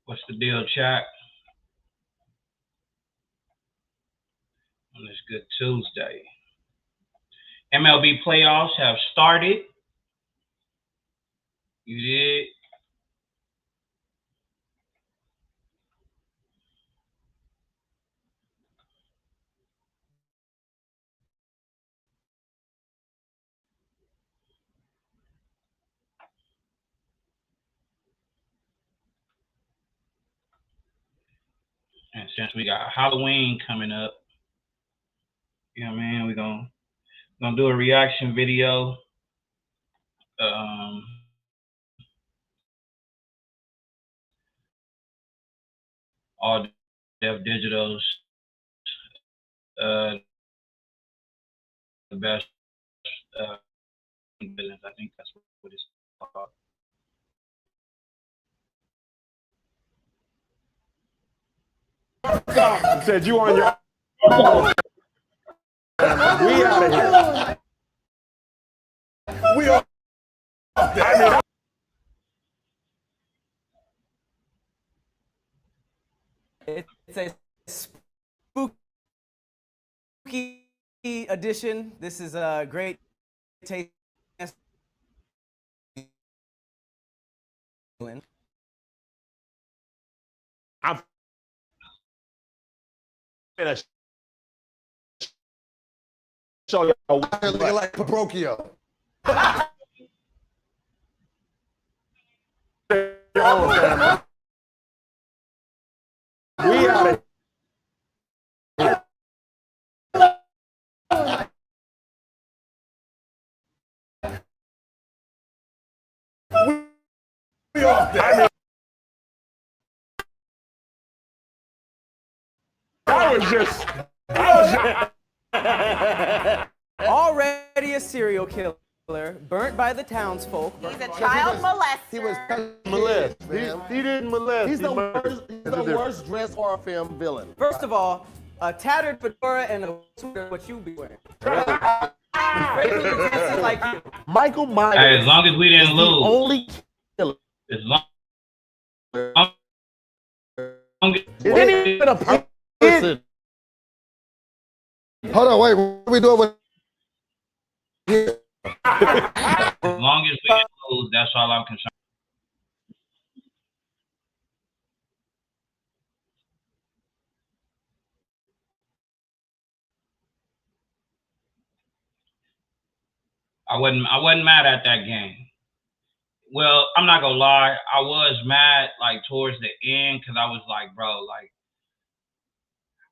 What's the deal, chat? On this good Tuesday. MLB playoffs have started. You did. And since we got Halloween coming up, you know what I mean, we're gonna do a reaction video. All Def Digital's the best villains. I think that's what it's called. Said you on your own. We out of here. We are. It's a spooky edition. This is a great taste. I'm gonna show you looking like Pinocchio. We out of here. We off there. I was just Already a serial killer, burnt by the townsfolk. He's a child molester. He was molest. man. He didn't molest. He's He the murdered. worst dressed horror film villain. First of all, a tattered fedora and a sweater, what you be wearing. Like you. Michael Myers. Hey, as long as we didn't lose. Only killer. As long It ain't even a person. Hold on, wait. What are we doing with? as long as we didn't lose, that's all I'm concerned. I wasn't mad at that game. Well, I'm not gonna lie, I was mad like towards the end because I was like, bro, like,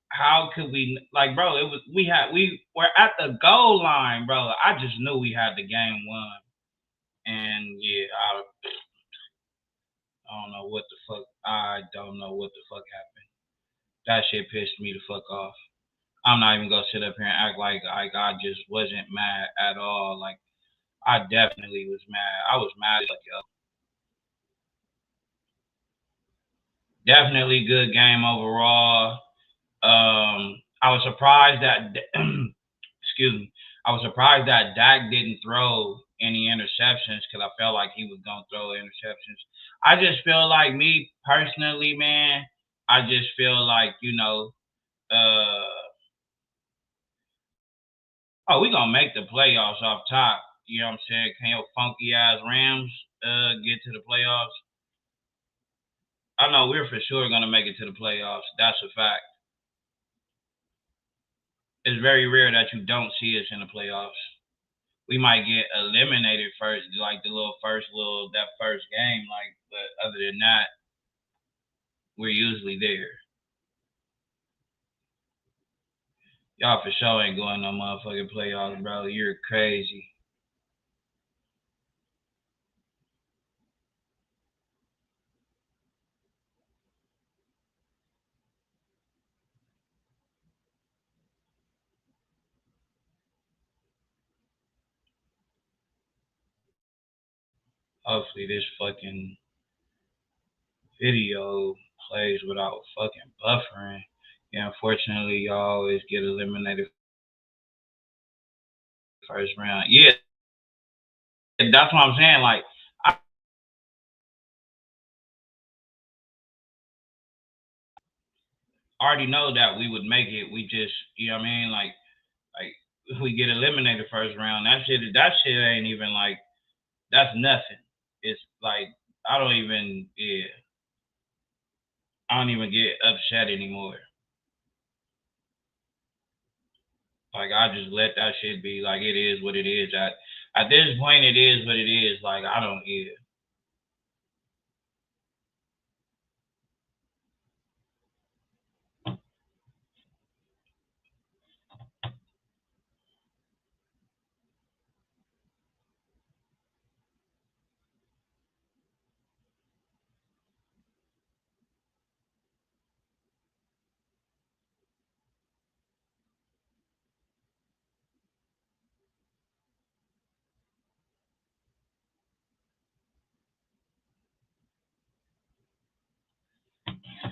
how could we, like, bro? We were at the goal line, bro. I just knew we had the game won, and yeah, I don't know what the fuck. I don't know what the fuck happened. That shit pissed me the fuck off. I'm not even gonna sit up here and act like I just wasn't mad at all. Like, I definitely was mad. I was mad as fuck, yo. Definitely good game overall. I was surprised that excuse me. I was surprised that Dak didn't throw any interceptions because I felt like he was gonna throw interceptions. I just feel like, me personally, man. I just feel like, oh, we gonna make the playoffs off top. You know what I'm saying? Can your funky ass Rams get to the playoffs? I know we're for sure gonna make it to the playoffs. That's a fact. It's very rare that you don't see us in the playoffs. We might get eliminated first, like that first game, like, but other than that, we're usually there. Y'all for sure ain't going no motherfucking playoffs, bro. You're crazy. Hopefully this fucking video plays without fucking buffering. Yeah, unfortunately, y'all always get eliminated first round. Yeah, that's what I'm saying. Like, already know that we would make it. We just, you know what I mean? Like we get eliminated first round. That shit ain't even like that's nothing. It's like I don't even yeah. I don't even get upset anymore. Like I just let that shit be. Like it is what it is. At this point, it is what it is. Like I don't yeah.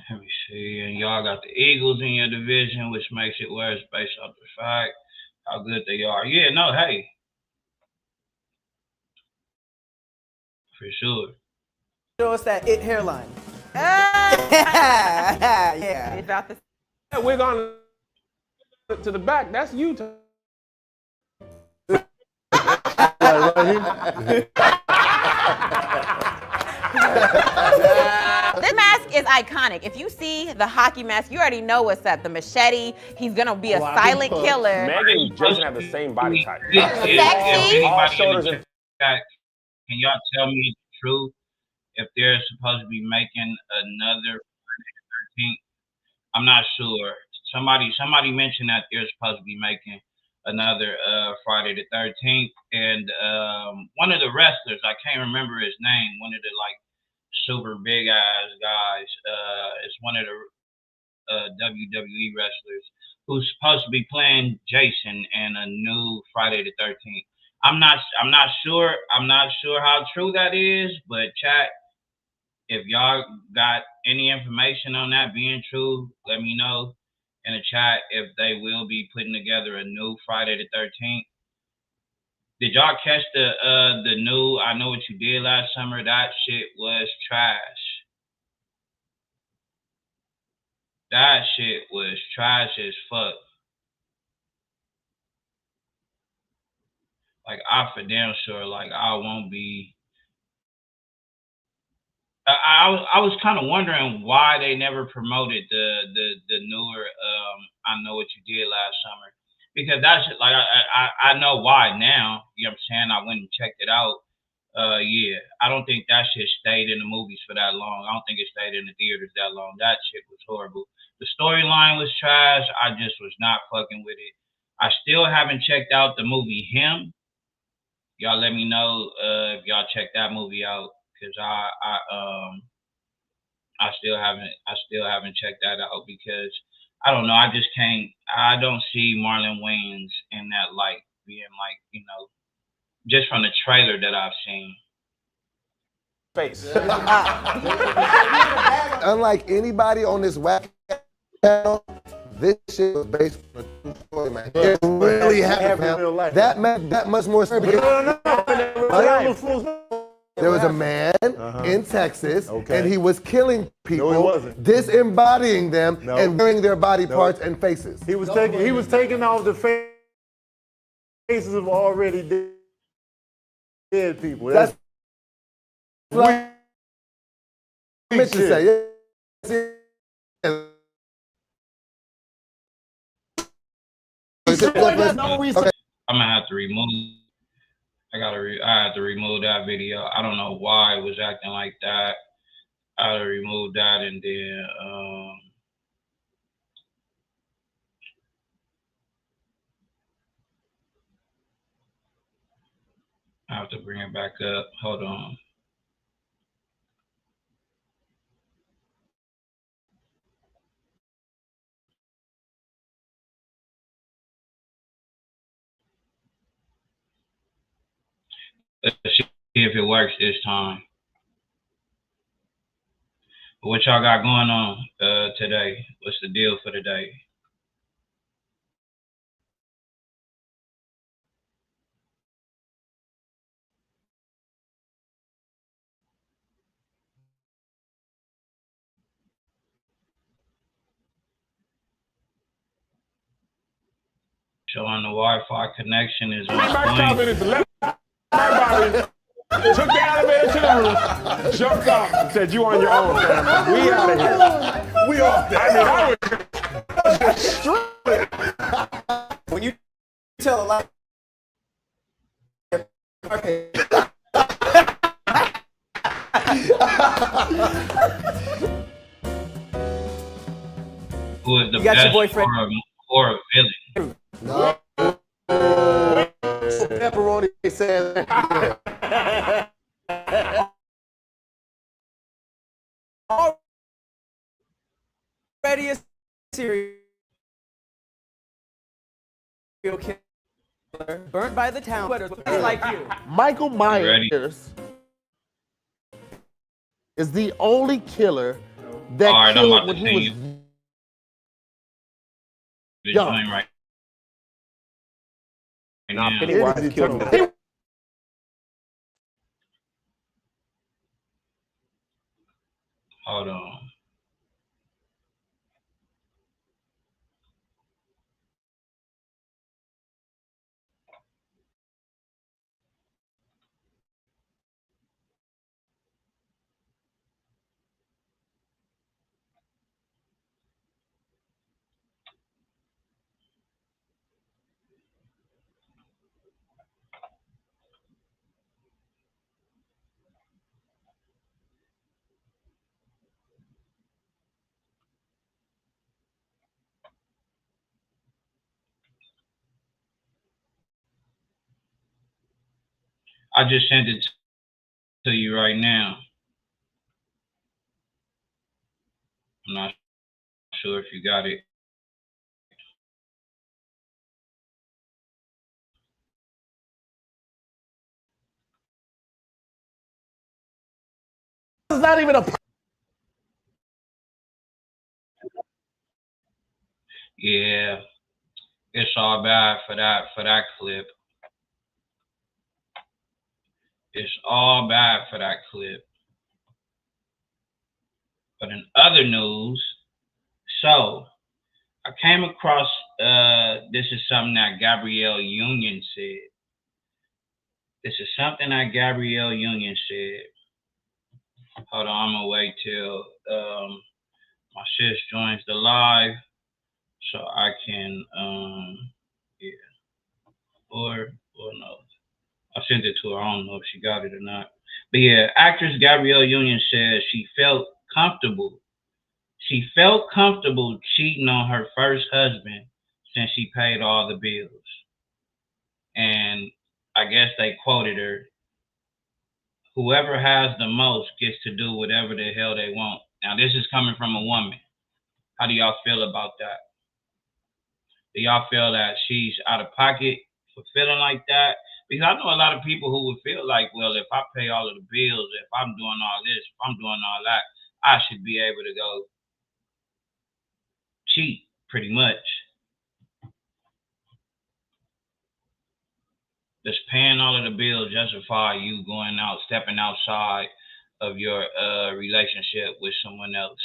Let me see. And y'all got the Eagles in your division, which makes it worse based off the fact how good they are. Yeah, no, hey, for sure. Show us that it hairline. Yeah. It's about the That wig on to the back. That's you. This mask is iconic. If you see the hockey mask, you already know what's up. The machete, he's gonna be a silent killer. Megan and Jason have the same body type. Sexy. All shoulders and Can y'all tell me the truth? If they're supposed to be making another Friday the 13th, I'm not sure. Somebody mentioned that they're supposed to be making another Friday the 13th, and one of the wrestlers, I can't remember his name, one of the like super big ass guys, is one of the WWE wrestlers who's supposed to be playing Jason in a new Friday the 13th. I'm not sure. I'm not sure how true that is, but chat, if y'all got any information on that being true, let me know in the chat if they will be putting together a new Friday the 13th. Did y'all catch the new I Know What You Did Last Summer? That shit was trash. That shit was trash as fuck. Like I for damn sure like I won't be I was kind of wondering why they never promoted the newer I Know What You Did Last Summer, because that's like I know why now. You know what I'm saying? I went and checked it out. Yeah, I don't think that shit stayed in the movies for that long. I don't think it stayed in the theaters that long. That shit was horrible. The storyline was trash. I just was not fucking with it. I still haven't checked out the movie Him. Y'all let me know if y'all checked that movie out, because I still haven't checked that out because I don't know. I just can't. I don't see Marlon Wayans in that light being like, just from the trailer that I've seen. face. Unlike anybody on this whack channel, this shit was based on a true story, man. It really happened, in real man. life. That much more serious. There was a man in Texas, and he was killing people, No, he wasn't. disembodying them, No. and wearing their body parts and faces. He was taking off the faces of already dead people. That's what I meant to say. Yeah. Okay. I'm gonna have to remove. I had to remove that video. I don't know why it was acting like that. I had to remove that, and then I have to bring it back up. Hold on. Let's see if it works this time. What y'all got going on today? What's the deal for today? Showing the Wi-Fi connection is on My point. confidence left my body, took the elevator to the roof, jumped off, and said, "You on your own, fam. We out of here. We off there." I mean, When you tell a lie. Who is the You got your best boyfriend. horror villain? No. Pepperoni says. Already a serial killer, burnt by the town, like you. Michael Ready? Myers is the only killer that All right, I'm killed about when to he send was you the young. joint right Nah, now. Pennywise killed him. Hold on. I just sent it to you right now. I'm not sure if you got it. It's not even a. Yeah, it's all bad for that clip. It's all bad for that clip. But in other news, so I came across this is something that Gabrielle Union said. This is something that Gabrielle Union said. Hold on, I'm gonna wait till my sis joins the live so I can yeah. Or no. I sent it to her. I don't know if she got it or not. But yeah, actress Gabrielle Union says she felt comfortable. She felt comfortable cheating on her first husband since she paid all the bills. And I guess they quoted her, whoever has the most gets to do whatever the hell they want. Now, this is coming from a woman. How do y'all feel about that? Do y'all feel that she's out of pocket for feeling like that? Because I know a lot of people who would feel like, well, if I pay all of the bills, if I'm doing all this, if I'm doing all that, I should be able to go cheat, pretty much. Does paying all of the bills justify you going out, stepping outside of your relationship with someone else?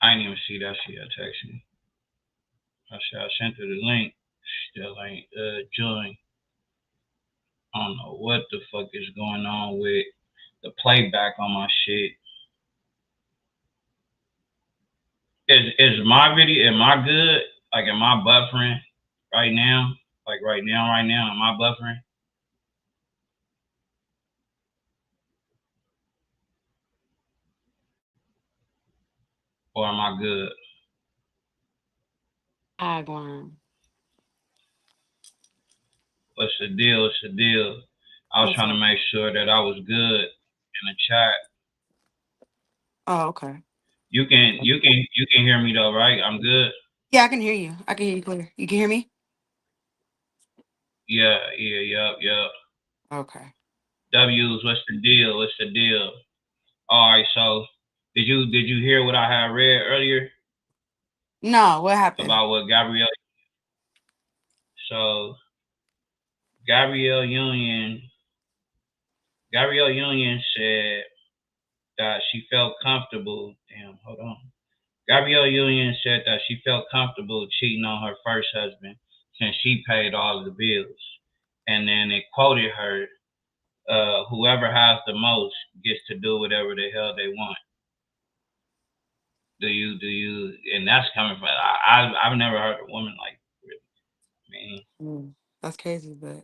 I didn't even see that she had texted me. I sent her the link. Still ain't joined. I don't know what the fuck is going on with the playback on my shit. Is my video, am I good? Like, am I buffering right now? Like right now, am I buffering? Or am I good? What's the deal? What's the deal? I was trying to make sure that I was good in the chat. Oh, okay. You can hear me though, right? I'm good. Yeah, I can hear you. I can hear you clear. You can hear me? Yeah. Okay. W's, what's the deal? What's the deal? All right, so did you hear what I had read earlier No, what happened? about what Gabrielle? So Gabrielle Union said that she felt comfortable. Damn, hold on. Gabrielle Union said that she felt comfortable cheating on her first husband since she paid all of the bills. And then it quoted her, whoever has the most gets to do whatever the hell they want. Do you, and that's coming from, I've never heard a woman like, I mean, That's crazy, but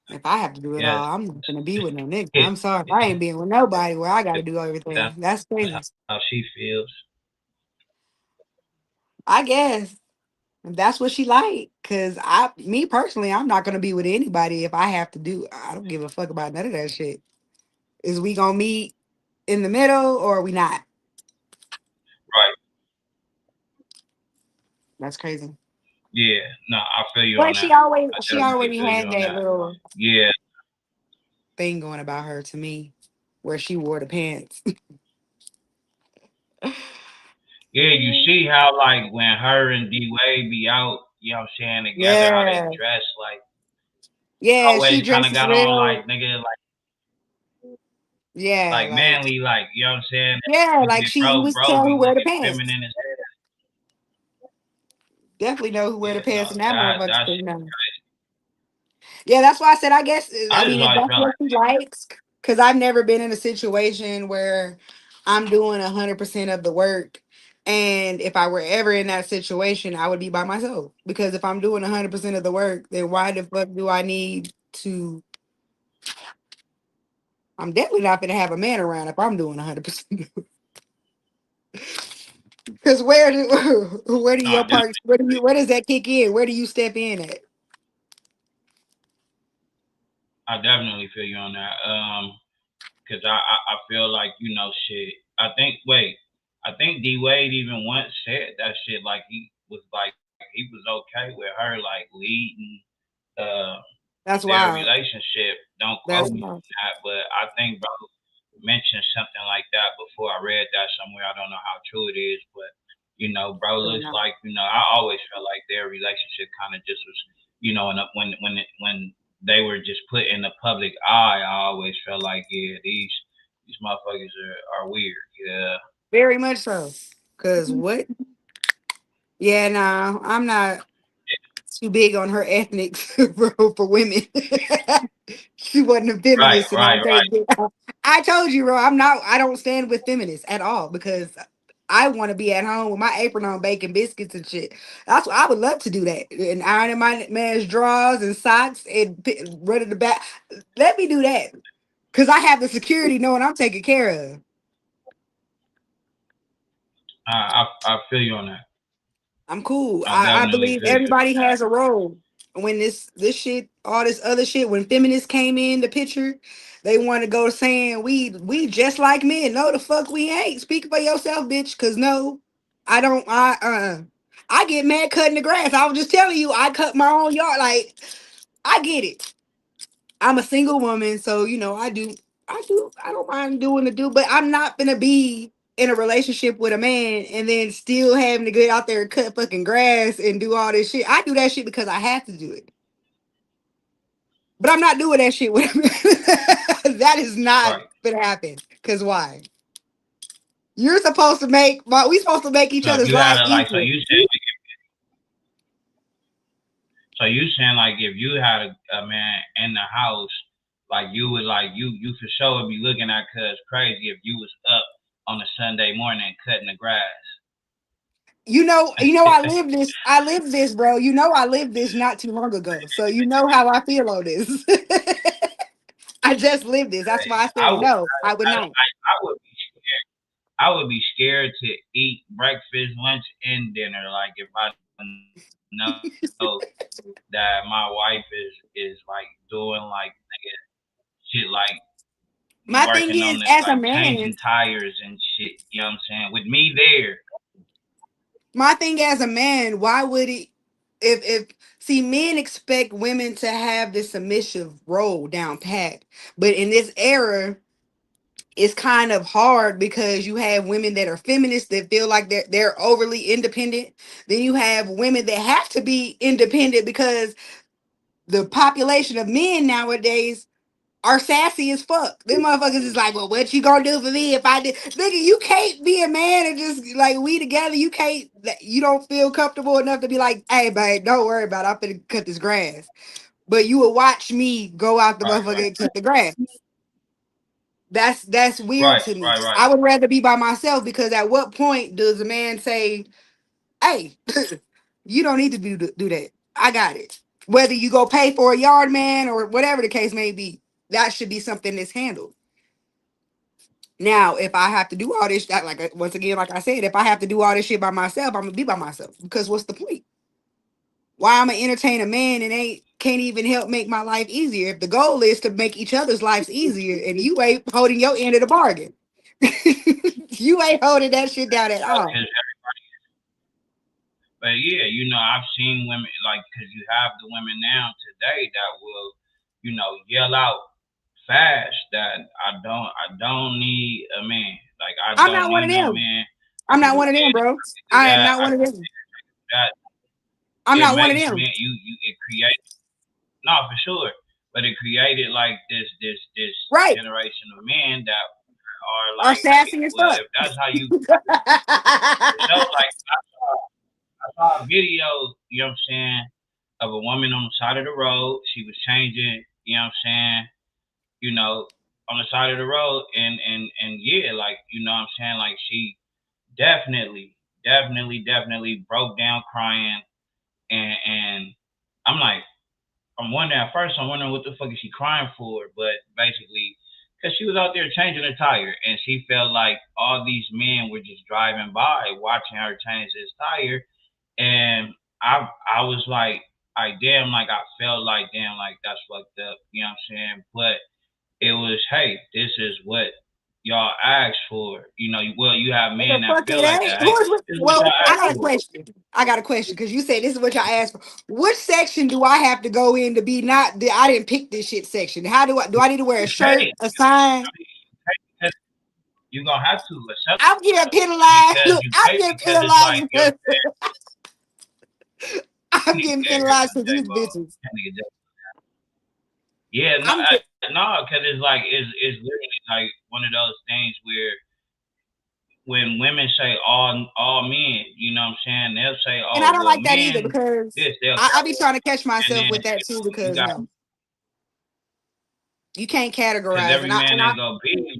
if I have to do it yes, all, I'm not gonna be with no nigga. I'm sorry. I ain't being with nobody where I gotta do everything. that's That's crazy. how she feels. I guess if that's what she like. Cause me personally, I'm not gonna be with anybody if I have to do. I don't give a fuck about none of that shit. Is we gonna meet in the middle or are we not? Right. That's crazy. Yeah. No, I feel you on But that. I she definitely already feel you had on that that. little Yeah. thing going about her to me, where she wore the pants. Yeah, you see how like when her and D Wade be out, you know what I'm saying, together, how they Yeah, dress, like yeah, she always kind of dresses got on like real. nigga, Yeah, like like manly, like you know what I'm saying. yeah, like you was Bro tell who be wear the looking pants. feminine as hell. Definitely know who wear the Yeah, no, pants in that that motherfucker. that's Thing now. Yeah, that's why I said I guess I I just mean if always that's felt what like she likes, because I've never been in a situation where I'm doing 100% of the work. And if I were ever in that situation, I would be by myself. Because if I'm doing 100% of the work, then why the fuck do I need to? I'm definitely not gonna have a man around if I'm doing 100%. Because where do no, your parts where does that kick in? Where do you step in at? I definitely feel you on that. Cause I feel like, you know, shit. I think D Wade even once said that shit, like he was okay with her like leading uh That's their wild. relationship. Don't That's quote me wild. on that, but I think bro mentioned something like that before. I read that somewhere. I don't know how true it is, but you know, bro looks like, you know, I always felt like their relationship kind of just was, you know, and when they were just put in the public eye, I always felt like, yeah, these motherfuckers are weird. Yeah. Very much so. Cause what? Yeah, no, I'm not too big on her ethnic for women. She wasn't a Right, feminist, and I right, right. can't get. I told you, bro. I'm not. I don't stand with feminists at all because I want to be at home with my apron on, baking biscuits and shit. That's what I would love to do that and ironing my man's drawers and socks and running the back. Let me do that because I have the security knowing I'm taken care of. I feel you on that. I'm cool. I I definitely believe feel you. everybody has a role. When this shit, all this other shit, when feminists came in the picture, they want to go saying we just like men. No, the fuck we ain't. Speak for yourself, bitch. Cause no, I don't. I get mad cutting the grass. I was just telling you, I cut my own yard. Like I get it. I'm a single woman, so you know I don't mind doing the do, but I'm not gonna be in a relationship with a man and then still having to get out there and cut fucking grass and do all this shit. I do that shit because I have to do it. But I'm not doing that shit with him. That is not Right. gonna happen. Cause why? You're supposed to we supposed to make each So if other's you had lives a like, equal. so you saying like if you had a man in the house, like you would like you for sure would be looking at cuz crazy if you was up on a Sunday morning cutting the grass. I lived this, bro. You know I lived this not too long ago. So you know how I feel on this. I just lived this. That's why I I said would no, I would not. I would be scared. I would be scared to eat breakfast, lunch, and dinner. Like if I know that my wife is like doing like shit like My thing working on is, it, as a like man, changing tires and shit. You know what I'm saying? With me there. my thing as a man, why would it? if see, men expect women to have this submissive role down pat, but in this era, it's kind of hard because you have women that are feminists that feel like they're overly independent. Then you have women that have to be independent because the population of men nowadays are sassy as fuck. Them motherfuckers is like, well, what you gonna do for me if I did? Nigga, you can't be a man and just like we together. You can't. You don't feel comfortable enough to be like, hey, babe, don't worry about it. I'm finna cut this grass. But you will watch me go out the motherfucker and cut the grass. That's weird to me. Right. I would rather be by myself because at what point does a man say, hey, you don't need to do that. I got it. Whether you go pay for a yard man or whatever the case may be, that should be something that's handled. Now, if I have to do all this, that like once again, like I said, if I have to do all this shit by myself, I'm gonna be by myself. Because what's the point? Why I'm gonna entertain a man and can't even help make my life easier? If the goal is to make each other's lives easier, and you ain't holding your end of the bargain, you ain't holding that shit down at all. But yeah, you know, I've seen women like, because you have the women now today that will, you know, yell out fast that I don't need a man. Like I'm not one of them. Man. I'm not one of them, bro. I am not one of them. I'm not one of them. It creates for sure, but it created like this right generation of men that are like sassy as fuck. If that's how you, like I saw a video, you know what I'm saying, of a woman on the side of the road. She was changing, you know what I'm saying, you know, on the side of the road, and yeah, like, you know what I'm saying, like she definitely broke down crying, and I'm wondering what the fuck is she crying for, but basically, because she was out there changing her tire, and she felt like all these men were just driving by, watching her change this tire, and I was like, I felt like, damn, like that's fucked up, you know what I'm saying? But it was, hey, this is what y'all asked for, you know. Well, you have men that feel like that. Hey, well, I got a question because you said this is what y'all asked for. Which section do I have to go in to be not? I didn't pick this shit section. How do I need to wear a shirt, a sign? You're gonna have to. I'm getting penalized. Look, I'm getting penalized. I'm getting penalized for these bitches. Yeah, no, because it's like it's literally like one of those things where when women say all men, you know what I'm saying, they'll say, oh, and I don't like that men, either because I be trying to catch myself with that too because you can't categorize. Every man ain't gonna be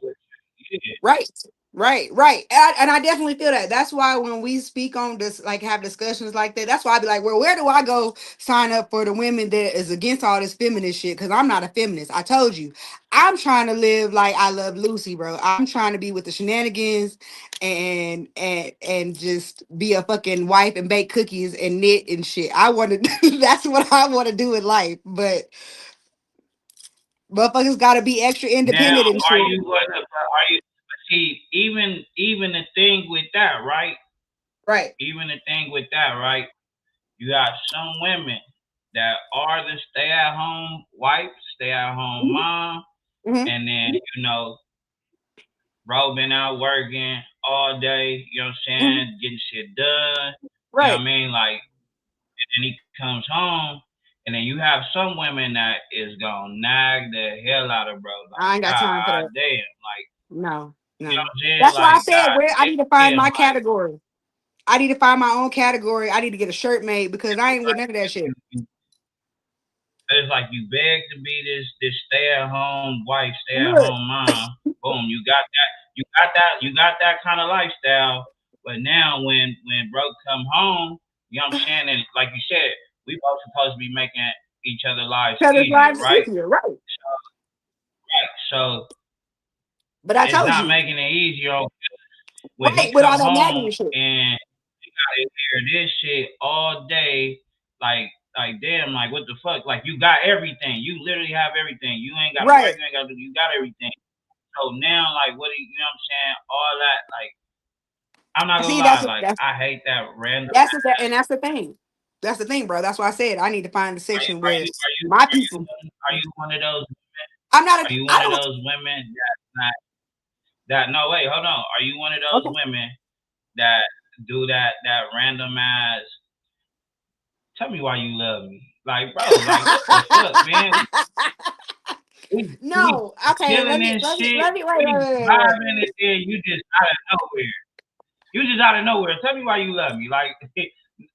right. And I definitely feel that. That's why when we speak on this, like have discussions like that, that's why I be like, well, where do I go sign up for the women that is against all this feminist shit? Because I'm not a feminist. I told you, I'm trying to live like I Love Lucy, bro. I'm trying to be with the shenanigans and just be a fucking wife and bake cookies and knit and shit. I want to. That's what I want to do in life, but motherfuckers got to be extra independent and shit. See, even the thing with that, right? Right. Even the thing with that, right? You got some women that are the stay-at-home wife, stay-at-home mom, and then, you know, bro been out working all day, you know what I'm saying, getting shit done. Right. You know what I mean? Like, and then he comes home, and then you have some women that is gonna nag the hell out of bro. Like, I ain't got time for that. Damn, like, no. You know what I'm saying? That's why I said I need to find my category. I need to find my own category. I need to get a shirt made because I ain't with none of that shit. It's like you beg to be this stay-at-home wife, stay-at-home mom. Boom, you got that kind of lifestyle. But now when bro come home, you know what I'm saying? And like you said, we both supposed to be making each other's lives easier, right? So but I told it's not you, making it easier. When he with come all that home shit. And you gotta hear this shit all day, like damn, like what the fuck? Like you got everything. You literally have everything. You ain't got to work, you ain't got to do. You got everything. So now, like, what do you know what I'm saying? All that, like, I'm not gonna lie, like, I hate that random. And that's the thing. That's the thing, bro. That's why I said I need to find the Are you section are where you are you my are you people. are you one of those? I'm not. Are you I one of don't. those women that no wait, hold on. Are you one of those Okay. women that do that random ass? Tell me why you love me, like bro, like what the fuck, man? We No. Okay. chilling and shit. Let me. Wait. We Wait. vibing and then you just out of nowhere. You just out of nowhere. Tell me why you love me. Like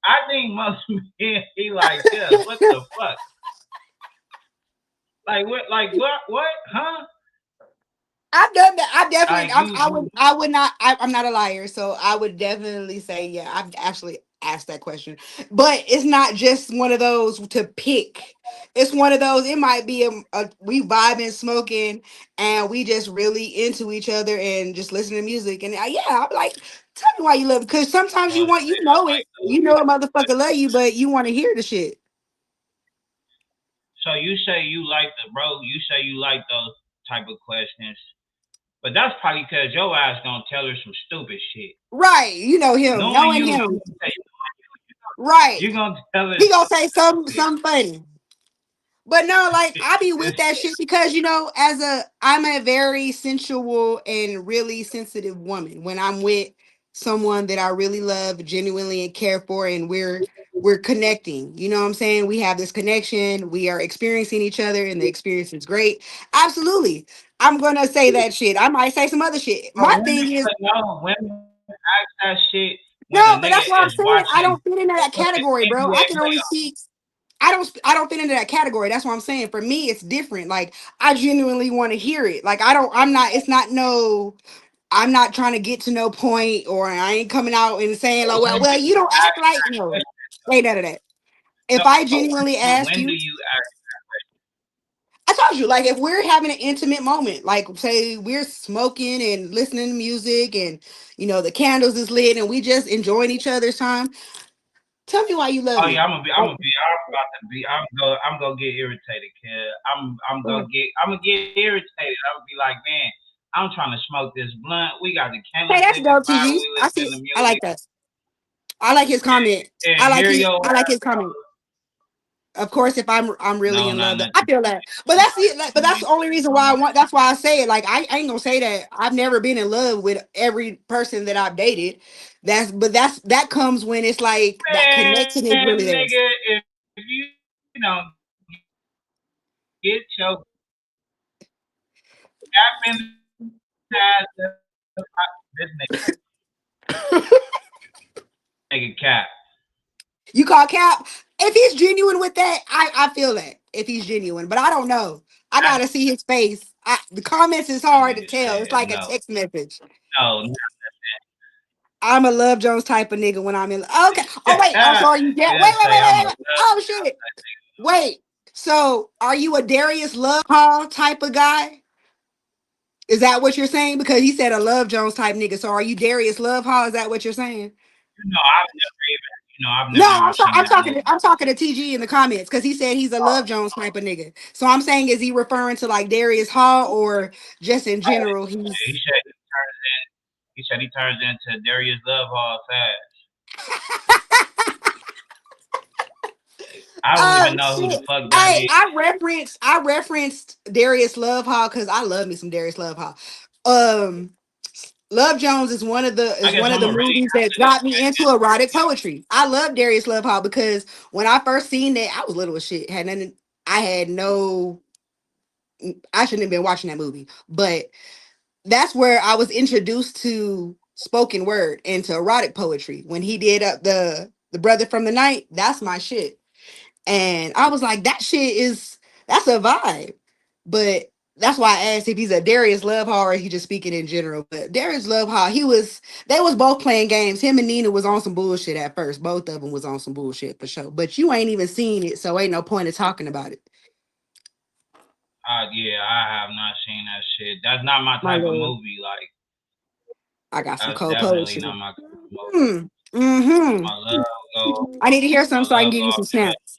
I think most men be like, yeah, what the fuck? Like what? Like what? What? Huh? I've done that. I definitely. Like you I would not. I'm not a liar, so I would definitely say, yeah. I've actually asked that question, but it's not just one of those to pick. It's one of those. It might be we vibing, smoking, and we just really into each other and just listening to music. And yeah, I'm like, tell me why you love it, because sometimes gonna say I like those you know a type of motherfucker love you, but you want to hear the shit. So you say you like the bro, you say you like those type of questions. But that's probably because your ass gonna tell her some stupid shit. Right? You know him, Knowing knowing you, him. Right. you gonna tell her He gonna say shit. something funny. But no, like I be with that shit because I'm a very sensual and really sensitive woman. When I'm with someone that I really love, genuinely and care for, and we're connecting. You know what I'm saying? We have this connection. We are experiencing each other, and the experience is great. Absolutely. I'm gonna say that shit. I might say some other shit. But My thing is women ask that shit when a no, but nigga that's what I'm is saying. I watching don't fit into that fucking category, bro. NBA I can only playoffs. speak. I don't fit into that category. That's what I'm saying. For me, it's different. Like I genuinely want to hear it. Like I'm not, it's not no, I'm not trying to get to no point, or I ain't coming out and saying like, But when do well, you you don't ask act like that no. question? Ain't none of that. No, If I but genuinely ask when do you, you ask? I told you, like if we're having an intimate moment, like say we're smoking and listening to music and the candles is lit and we just enjoying each other's time. Tell me why you love Oh yeah, me. I'm gonna be. I'm about to be. I'm gonna get irritated, kid. I'm gonna get irritated. I'm gonna be like, man, I'm trying to smoke this blunt. We got the Hey, candles that's lit this dope, vibe. TG. We I see. listening to I like music, that. I like his comment. and here yo I like his ass comment. goes. Of course, if I'm really No, in not love, I nothing. feel that. But that's the but that's the only reason why I want. That's why I say it. Like I ain't gonna say that I've never been in love with every person that I've dated. That comes when it's like that connection is Man, really there. nigga, if you know get your cap in the ass, this nigga cap. You call Cap if he's genuine with that. I feel that if he's genuine, but I don't know. I That's gotta see his face. The comments is what hard to nigga tell. It's said. like a No, text message. no. I'm a Love Jones type of nigga when I'm in. Okay. Oh wait. Oh, so are you? Wait. He'll say I'm a love. Oh shit. Wait. So are you a Darius Love Hall type of guy? Is that what you're saying? Because he said a Love Jones type nigga. So are you Darius Love Hall? Is that what you're saying? I've No, never even seen that movie. I'm talking to TG in the comments because he said he's a Love Jones type of nigga. So I'm saying, is he referring to like Darius Hall or just in general? He He's said he said he turns into Darius Love Hall fast. I don't oh even know who the shit. fuck that Hey, is. I referenced Darius Love Hall because I love me some Darius Love Hall. Love Jones I is guess one of I'm the gonna really movies have that to got me into erotic poetry. I love Darius Love Hall because when I first seen that, I was little as shit. Had nothing. I had no. I shouldn't have been watching that movie, but that's where I was introduced to spoken word and to erotic poetry. When he did the brother from the night, that's my shit. And I was like, that's a vibe. But that's why I asked if he's a Darius Love Hall or he just speaking in general. But Darius Love Hall, they was both playing games. Him and Nina was on some bullshit at first. Both of them was on some bullshit for sure. But you ain't even seen it, so ain't no point of talking about it. Yeah, I have not seen that shit. That's not my My type of lord. movie. Like, I got some that's cold definitely poetry. not my type of movie. Mm-hmm. My love go, I need to hear my some so I can love give go you off some track. snaps.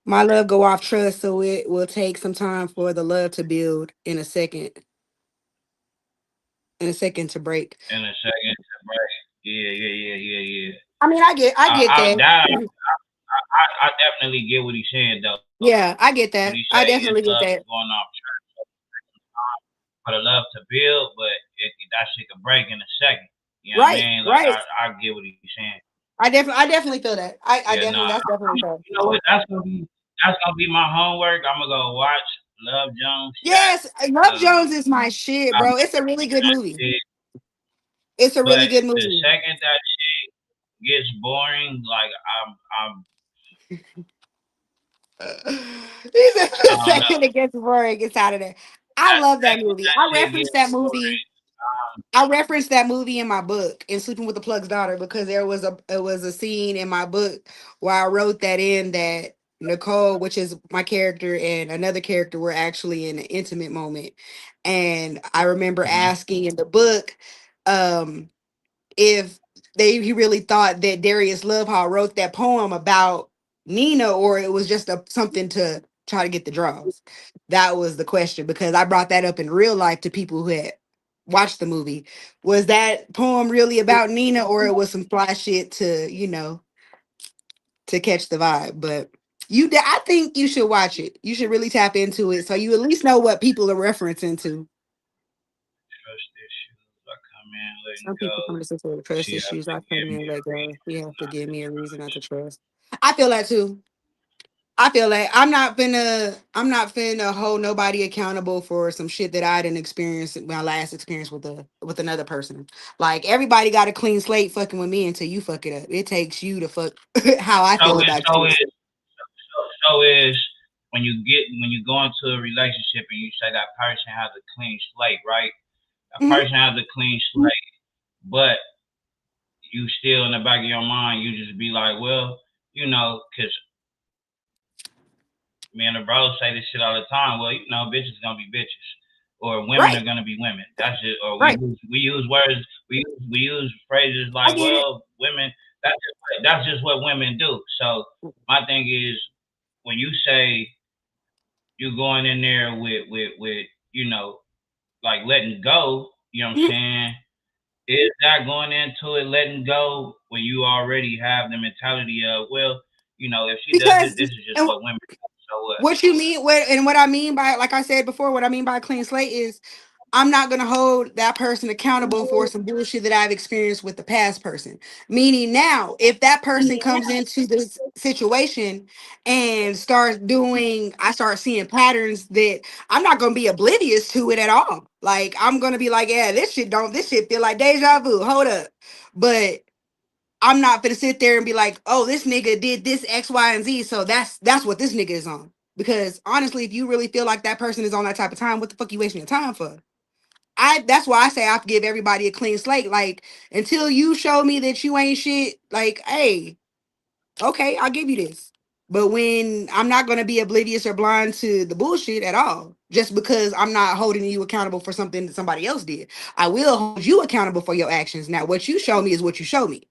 My love go off trust, so it will take some time for the love to build in a second to break. In a second, right? Yeah. I mean, I get I that. definitely get what he's saying though. Yeah, I get When that. he I say his definitely get love is that. going off track for the love to build, but that shit could break in a second. You know what I Right, mean? Like right. I get what he's saying. I definitely feel that. I Yeah, definitely, nah. that's definitely fair. You know what? That's gonna be my homework. I'm gonna go watch Love Jones. Yes, Love Jones is my shit, I'm bro. It's a really good movie. it, It's a really but good the movie. second that shit gets boring, like I'm He said the I don't know. second it gets boring, it's out of there. I That love that second movie. that I shit referenced gets that movie. boring. I referenced that movie in my book in Sleeping with the Plug's Daughter because it was a scene in my book where I wrote that in that Nicole, which is my character, and another character were actually in an intimate moment. And I remember asking in the book, um, if he really thought that Darius Lovehall wrote that poem about Nina, or it was just something to try to get the draws. That was the question because I brought that up in real life to people who had watched the movie. Was that poem really about Nina, or it was some fly shit to to catch the vibe? But I think you should watch it. You should really tap into it so you at least know what people are referencing to. Trust issues. I come in letting Some people come go. to say trust She have issues. to I come give me in a like, reason you have to not give to me a reason not to trust. trust. I feel that too. I feel like I'm not finna hold nobody accountable for some shit that I didn't experience my last experience with another person. Like everybody got a clean slate fucking with me until you fuck it up. It takes you to fuck how I So feel is about so you. is so is when you go into a relationship and you say that person has a clean slate, right? A Mhm. person has a clean slate, but you still in the back of your mind, you just be like, well, you know, because me and the bros say this shit all the time. Well, you know, bitches gonna be bitches, or women Right, are gonna be women. That's just, or right. we use words, we use phrases I like, get it. well, women. That's just what women do. So my thing is, when you say you going in there with you know, like letting go, you know what I'm Mhm. saying? Is that going into it letting go when you already have the mentality of, well, you know, if she does this, Because this is just and what women do. So what? what you mean what I mean by, like I said before, what I mean by a clean slate is I'm not going to hold that person accountable for some bullshit that I've experienced with the past person. Meaning now, if that person comes into this situation and I start seeing patterns that I'm not going to be oblivious to it at all. Like I'm going to be like, yeah, this shit feel like deja vu. Hold up. But I'm not gonna sit there and be like, oh, this nigga did this X, Y, and Z. So that's what this nigga is on. Because honestly, if you really feel like that person is on that type of time, what the fuck you wasting your time for? That's why I say I have to give everybody a clean slate. Like until you show me that you ain't shit, like, hey, okay, I'll give you this. But when I'm not gonna be oblivious or blind to the bullshit at all, just because I'm not holding you accountable for something that somebody else did. I will hold you accountable for your actions. Now, what you show me is what you show me.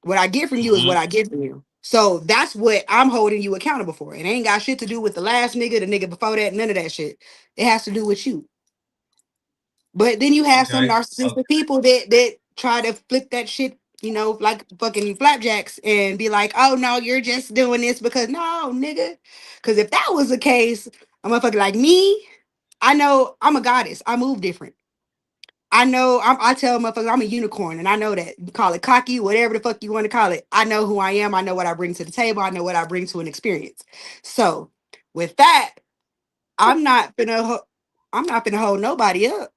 What I get from you is Mm-hmm. what I get from you. So that's what I'm holding you accountable for. It ain't got shit to do with the last nigga, the nigga before that, none of that shit. It has to do with you. But then you have some Okay. Okay. narcissistic people that try to flip that shit, like fucking flapjacks and be like, oh no, you're just doing this because no, nigga. Because if that was the case, a motherfucker like me, I know I'm a goddess. I move different. I know I tell motherfuckers I'm a unicorn, and I know that. You call it cocky, whatever the fuck you want to call it. I know who I am. I know what I bring to the table. I know what I bring to an experience. So, with that, I'm not gonna I'm not gonna hold nobody up,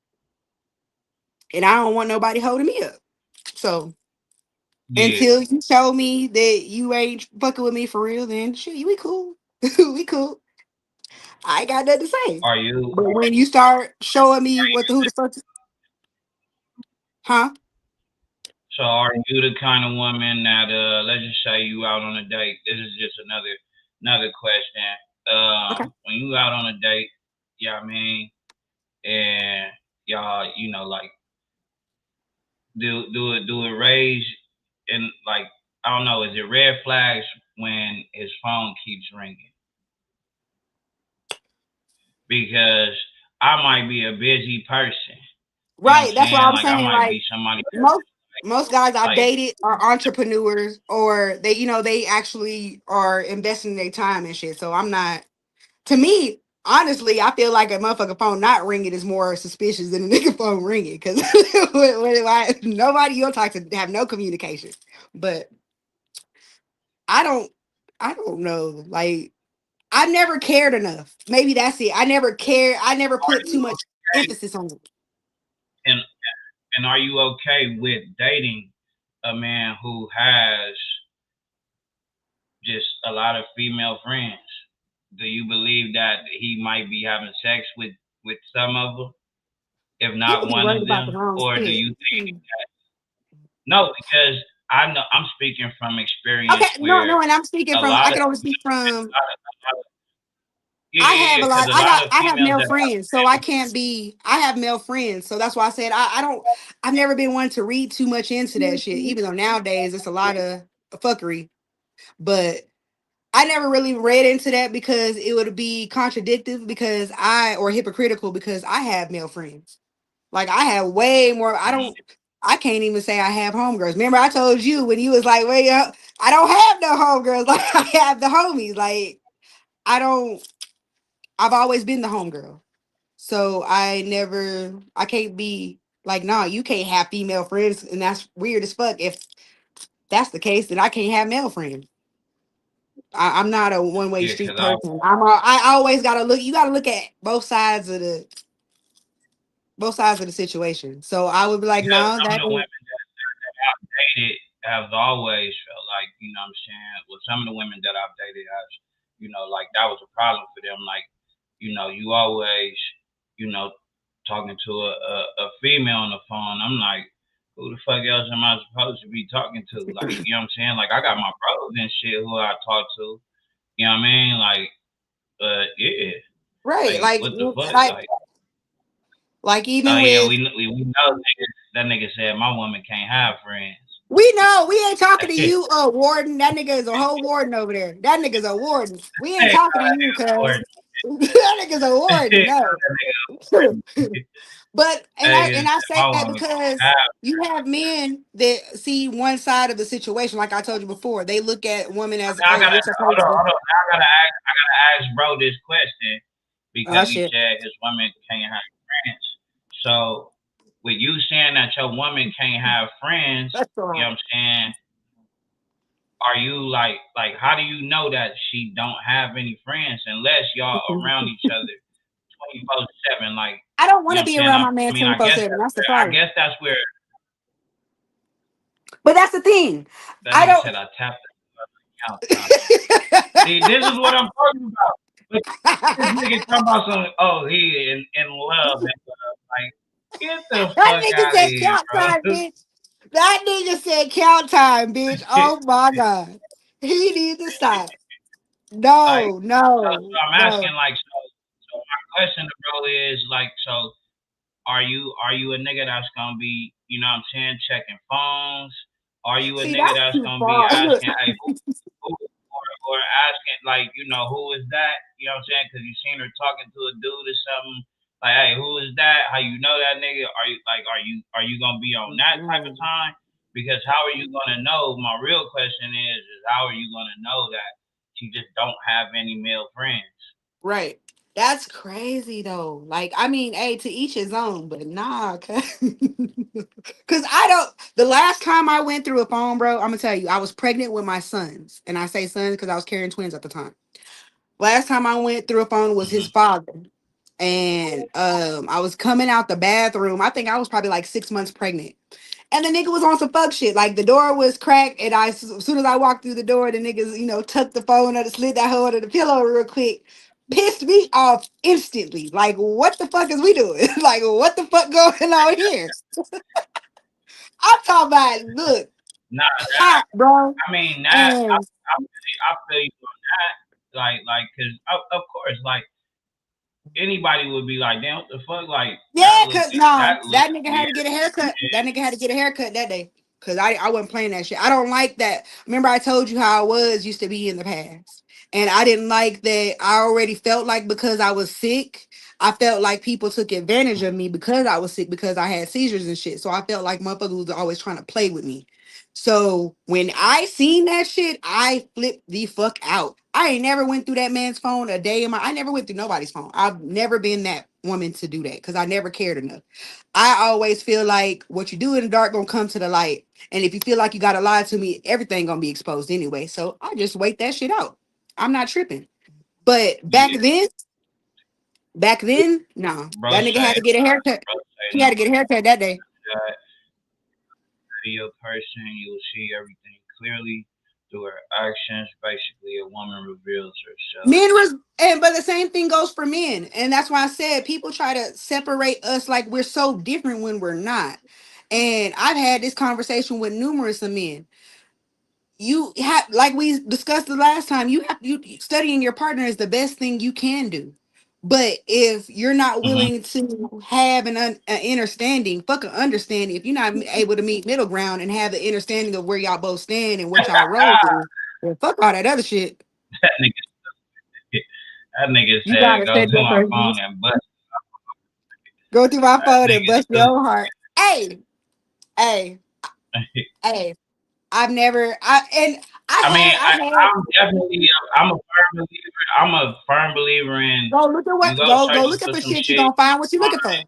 and I don't want nobody holding me up. So Yeah. until you show me that you ain't fucking with me for real, then shit, we cool. We cool. I ain't got nothing to say. Are you But when you start showing me who the fuck, huh? so are you the kind of woman that let's just say you out on a date? This is just another question. Okay. When you out on a date, yeah, I mean, and y'all, you know, like do it raise and like I don't know, is it red flags when his phone keeps ringing? Because I might be a busy person. You know what I'm Right. That's what saying? I'm Like I saying. might Like be somebody most. Most guys I've Like, dated are entrepreneurs, or they, they actually are investing their time and shit. So I'm not. To me, honestly, I feel like a motherfucker phone not ringing is more suspicious than a nigga phone ringing, because nobody you'll talk to have no communication. But I don't, I don't know. Like, I never cared enough. Maybe that's it. I never cared. I never are put too you much emphasis on it. and and are you okay with dating a man who has just a lot of female friends? Do you believe that he might be having sex with some of them, if not People be one worried of about the them, wrong or do shit. you think no? Because I know I'm speaking from Okay, experience no, where and I'm speaking a from. I lot of can only speak from. I have yeah, a because lot. a lot of I have females male that friends, so I can't be. I have male friends, so that's why I said I don't. I've never been one to read too much into that shit. Even though nowadays it's a lot of fuckery, but I never really read into that because it would be contradictive because or hypocritical because I have male friends. Like I have way more. I don't. I can't even say I have homegirls. Remember, I told you when you was like, "Wait, I don't have no homegirls. Like I have the homies. Like I don't. I've always been the homegirl. So I can't be like, nah, you can't have female friends, and that's weird as fuck. If that's the case, then I can't have male friends. I'm not a one-way yeah, street because I person. I always gotta look. You gotta look at both sides of the situation. So I would be like, because nah, some of that the ain't women that I've dated have always felt like, you know what I'm saying, well, some of the women that I've dated have, like that was a problem for them. Like, you always, you know, talking to a female on the phone. I'm like, who the fuck else am I supposed to be talking to? Like, you know what I'm saying? Like, I got my bros and shit who I talk to. You know what I mean? Like, yeah. right. Like, what the fuck? Like Oh even yeah, with we know that nigga said my woman can't have friends. we know we ain't talking to you, warden. That nigga is a whole warden over there. That nigga's a warden. We ain't Hey, talking to you, cuz that nigga's a warden. No. But hey, and I say my that woman because can't you have men that see one side of the situation, like I told you before. They look at women as, I oh, gotta you're hold supposed on, to. hold on. I gotta ask bro this question Oh because he shit. said his woman can't have friends. So with you saying that your woman can't have friends, That's all you know right. what I'm saying? Are you like how do you know that she don't have any friends unless y'all around each other 24/7? Like, I don't you want know to what I'm be saying? around my man I guess 24/7. that's That's the where problem. But that's the thing. that I nigga don't said I tapped the count time. See, this is what I'm talking about. But this nigga talking about some, oh, he in love and like, get the That fuck nigga out of said here, count bro. time, bitch. That nigga said count time, bitch. Oh my god. He needs to stop. Like, No, so no, I'm no. asking, like, so my question to bro is like, so are you a nigga that's gonna be, you know what I'm saying, checking phones? Are you a See, nigga that's that's too gonna be far. asking, hey, who or asking, like, who is that? You know what I'm saying? Because you seen her talking to a dude or something. Like, hey, who is that? How you know that nigga? Are you gonna be on that type of time? Because how are you gonna know? My real question is how are you gonna know that she just don't have any male friends? Right. That's crazy though. Like, I mean, hey, to each his own, but nah, cause I don't. The last time I went through a phone, bro, I'm gonna tell you, I was pregnant with my sons, and I say sons because I was carrying twins at the time. Last time I went through a phone was his Mm-hmm. father, and I was coming out the bathroom. I think I was probably like 6 months pregnant. And the nigga was on some fuck shit. Like the door was cracked, and as soon as I walked through the door, the niggas, tucked the phone under, slid that hoe under the pillow real quick. Pissed me off instantly. Like, what the fuck is we doing? Like, what the fuck going on here? I'm talking about look Nah, hot, bro. I mean that And I feel you on that. Cause of course, like anybody would be like, damn, what the fuck, like yeah, cause no, that that looks nigga had to weird. get a haircut. That nigga had to get a haircut that day. Cause I wasn't playing that shit. I don't like that. Remember, I told you how I was used to be in the past. And I didn't like that. I already felt like because I was sick, I felt like people took advantage of me because I was sick, because I had seizures and shit. So I felt like motherfuckers was always trying to play with me. So when I seen that shit, I flipped the fuck out. I ain't never went through that man's phone a day in my. I never went through nobody's phone. I've never been that woman to do that because I never cared enough. I always feel like what you do in the dark gonna come to the light, and if you feel like you gotta lie to me, everything gonna be exposed anyway. So I just wait that shit out. I'm not tripping. But Yeah, back then, no, bro that nigga say, had to get a haircut. bro say He no. had to get a haircut that day. That video person, you will see everything clearly through her actions. Basically, a woman reveals herself. Men was, and but the same thing goes for men, and that's why I said people try to separate us like we're so different when we're not. And I've had this conversation with numerous of men. You have, like we discussed the last time, you studying your partner is the best thing you can do. But if you're not Mm-hmm. willing to have an understanding, fuck an understanding, if you're not able to meet middle ground and have the understanding of where y'all both stand and what y'all roll through, then fuck all that other shit. That nigga, that nigga You said, gotta "Go set to your my person. phone and bust." Go through my That phone and nigga bust stupid. your heart. Hey, hey, hey. I've never I mean, I've had I'm a firm believer. I'm a firm believer in go look at you what go go searching looking for for some shit, you shit. gonna find what you looking for. You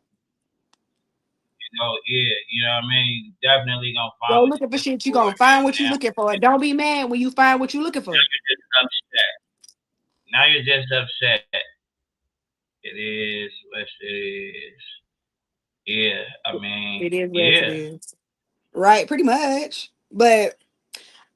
know, yeah, you know what I mean. You definitely gonna find Go what looking for you're looking shit, you for. gonna find what you And looking for. Don't be mad when you find what you looking now for. you're just upset. Now you're just upset. It is what it is. Yeah, I mean, It is what it yeah. is. Right, pretty much. But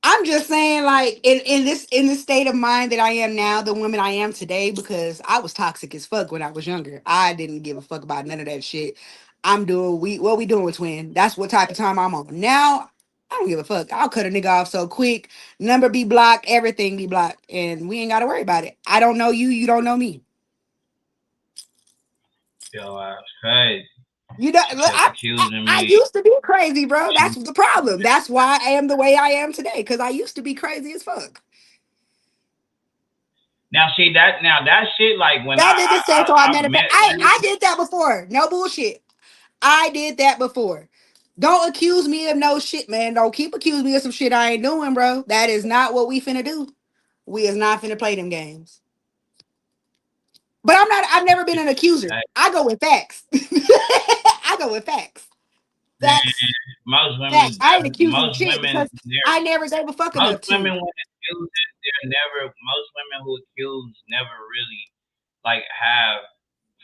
I'm just saying, like, in this state of mind that I am now, the woman I am today, because I was toxic as fuck when I was younger. I didn't give a fuck about none of that shit. I'm doing what we doing, twin. That's what type of time I'm on. Now, I don't give a fuck. I'll cut a nigga off so quick. Number be blocked, everything be blocked, and we ain't gotta worry about it. I don't know you, you don't know me. Yo, that's crazy. You know, She kept accusing I me. used to be crazy, bro. That's the problem. That's why I am the way I am today. Because I used to be crazy as fuck. Now, see that shit. Like when That nigga said so. I I've manifest. met I women. did that before. No bullshit. I did that before. Don't accuse me of no shit, man. Don't keep accusing me of some shit I ain't doing, bro. That is not what we finna do. We is not finna play them games. But I'm not. I've never been an accuser. Like, I go with facts. I go with facts. man, Facts. most Facts. women, I ain't accusing most shit women, because I never gave a fuck most enough women to. when accuse, they're never. Most women who accuse never really like have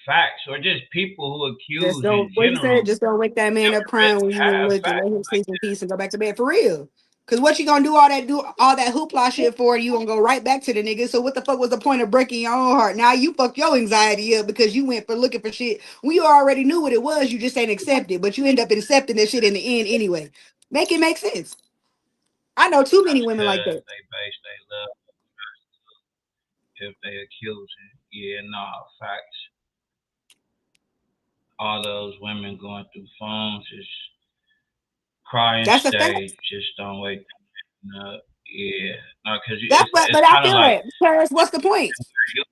facts, or just people who Just accuse in don't. What you said? general Just don't wake that man never up crying really when you in have woods and let facts him like sleep in peace and go back to bed for real. Cause what you gonna do all that hoopla shit for? You gonna go right back to the nigga. So what the fuck was the point of breaking your own heart? Now you fuck your anxiety up because you went for looking for shit. We already knew what it was. You just ain't accept it, but you end up accepting that shit in the end anyway. Make it make sense. I know too that many women like because that. they base their love if they accusing. Yeah, nah, facts. All those women going through phones is cry and That's a fact. stay. Just don't wake them up. Yeah, no, because That's what. it's But I kind of feel like that because what's the point? you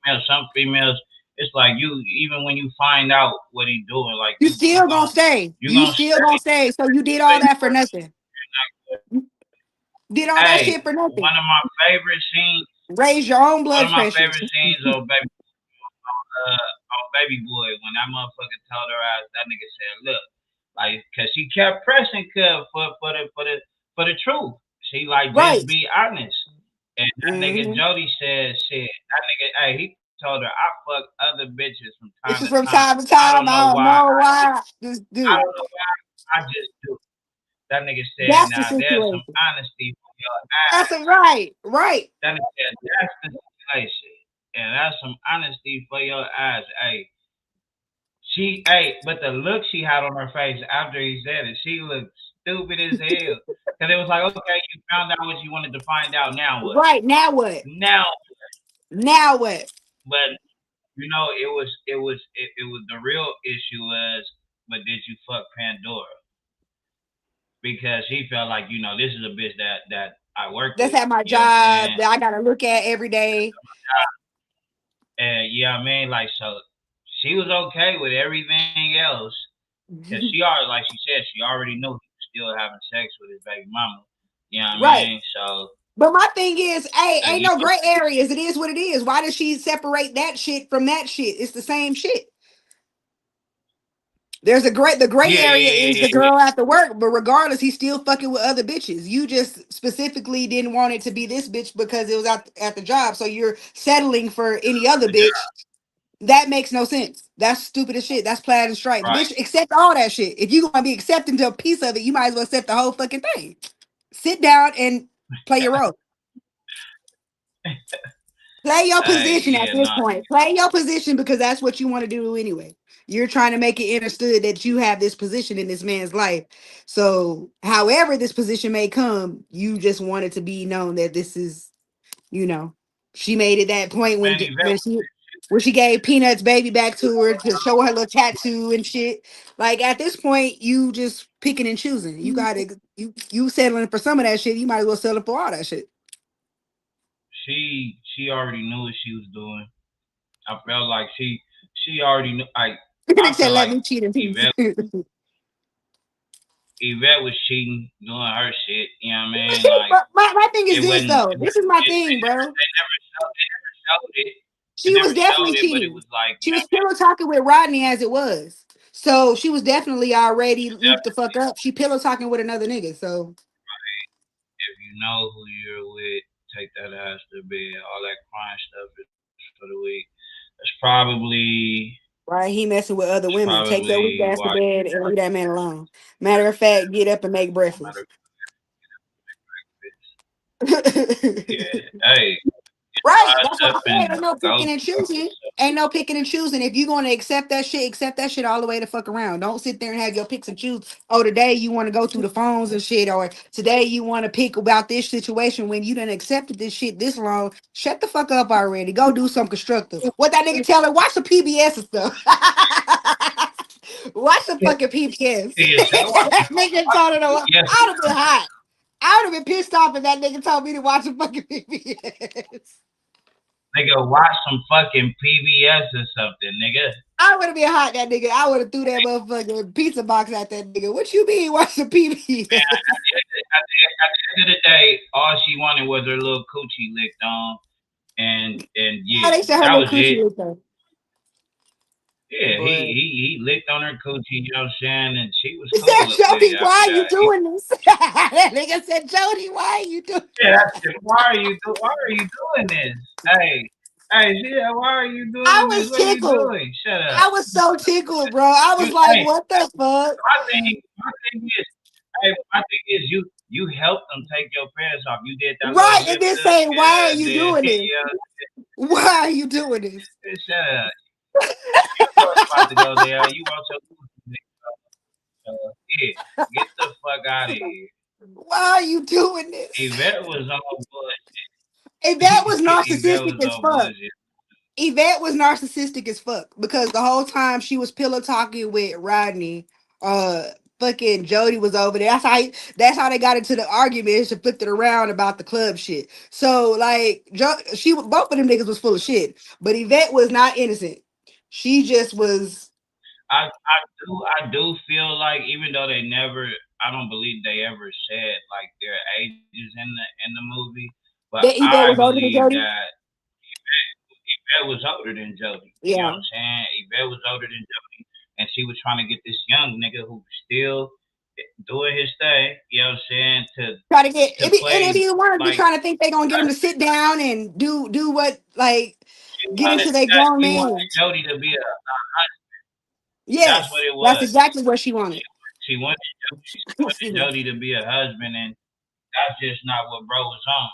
know, some females, it's like you even when you find out what he doing, like You still gonna stay. you You gonna still stay. gonna stay. So you did all that for nothing. Did all that Hey, shit for nothing. one of my favorite scenes. Raise your own One blood of my pressure. favorite scenes on Baby Boy when that motherfucker told her ass that nigga said, look, like, cause she kept pressing Cub for the truth. She like just Right. be honest. And that nigga Mm-hmm. Jody said shit. That nigga, hey, he told her I fuck other bitches from It's time just to from time. time to I time. don't know I don't why. know why. Just I do. don't know why. I just do. That nigga said, That's the now there's some situation. honesty from your That's ass. it. Right. Right. That nigga said, that's the situation. And that's some honesty for your ass. Hey, but the look she had on her face after he said it, she looked stupid as hell. Cause it was like, okay, you found out what you wanted to find out. Now what? Right. Now what? Now, Now what? but you know, it was the real issue was, but did you fuck Pandora? Because he felt like, you know, this is a bitch that I work That's with. at my You know what I'm job saying? that I gotta look at every day. And yeah, I mean, like so. she was okay with everything else. Cause she already, like she said, she already knew he was still having sex with his baby mama. You know what I Right. mean? So, But my thing is, hey, ain't you no know, gray areas. It is what it is. Why does she separate that shit from that shit? It's the same shit. The gray area is the yeah. girl after work, but regardless, he's still fucking with other bitches. You just specifically didn't want it to be this bitch because it was at the job. So you're settling for any other bitch. That makes no sense. That's stupid as shit. That's plaid and stripes. Right. Bitch, accept all that shit. If you gonna be accepting to a piece of it, you might as well accept the whole fucking thing. Sit down and play your role. Play your position at Yeah, this no. point. Play your position because that's what you want to do anyway. You're trying to make it understood that you have this position in this man's life. So, however this position may come, you just want it to be known that this is, she made it that point Man, Yvette, when she gave Peanuts baby back to her to show her little tattoo and shit. Like at this point, you just picking and choosing. You gotta you settling for some of that shit. You might as well settle for all that shit. she already knew what she was doing. I felt like she already knew. Like They I said, feel "Let like me cheat in peace." Yvette was cheating, doing her shit. You know what I mean? Like But my thing is it this wasn't. though. This is my thing, bro. They never showed it. They She was never definitely showed it, but it cheating. was like, She you know, was pillow talking with Rodney as it was. So she was definitely already looped the fuck definitely, up. She pillow talking with another nigga. So if you know who you're with, take that ass to bed. All that crying stuff is for the week. That's probably right, he messing with other women. Take your weak ass to why. bed and leave that man alone. Matter of fact, get up and make No matter, breakfast. yeah, hey, Right. That's rise what up I said. and Ain't no go. picking and choosing. Ain't no picking and choosing. If you're gonna accept that shit all the way to fuck around. Don't sit there and have your picks and choose. Oh, today you want to go through the phones and shit, or today you want to pick about this situation when you done accepted this shit this long. Shut the fuck up already. Go do something constructive. What that nigga tell her? Watch the PBS and stuff. Watch the fucking PBS. Yeah, so Nigga told her to watch. yes, I would have been hot. I would have been pissed off if that nigga told me to watch the fucking PBS. nigga, watch some fucking PBS or something, nigga. I would have been hot, that nigga. I would have threw that motherfucking pizza box at that nigga. What you mean, watch the PBS? Man, at the end of the day, all she wanted was her little coochie licked on, and How yeah, they said her that little was it. coochie was there. Yeah, Boy. he licked on her coochie, you know what I'm saying, and she was He cool said, with Jody, it why after are you that. doing this? That nigga said, Jody, why are you doing Yeah, that's it. Why are you doing this? Hey, yeah, why are you I doing this? was What are you tickled. doing? Shut up. I was so tickled, bro. I was like, Hey, what the fuck? my thing is, you helped them take your pants off. You did that Right, little and lip then dub, saying, why are yeah, you then doing this? yeah, Why are you doing this? shut up. You was about to go there. You want your yeah, get the fuck out of here. Why are you doing this? Yvette was on bullshit. Yvette was Yvette narcissistic was as on fuck. bullshit. Yvette was narcissistic as fuck because the whole time she was pillow talking with Rodney, fucking Jody was over there. That's how they got into the argument. She flipped it around about the club shit. So like, both of them niggas was full of shit, but Yvette was not innocent. She just was. I do feel like even though I don't believe they ever said like their ages in the movie, but That Yvette I was older than believe Jody. that Yvette was older than Jody. You know Yeah, what I'm saying? Yvette was older than Jody, and she was trying to get this young nigga who was still doing his thing. You know what I'm saying? try to get To it be, and if play you want to be like trying to think they gonna get him to sit down and do what like get into their grown she man. wanted Jody to be a that's what Yes, it that's was. exactly what she wanted. She wanted Excuse me. Jody to be a husband, and that's just not what bro was on.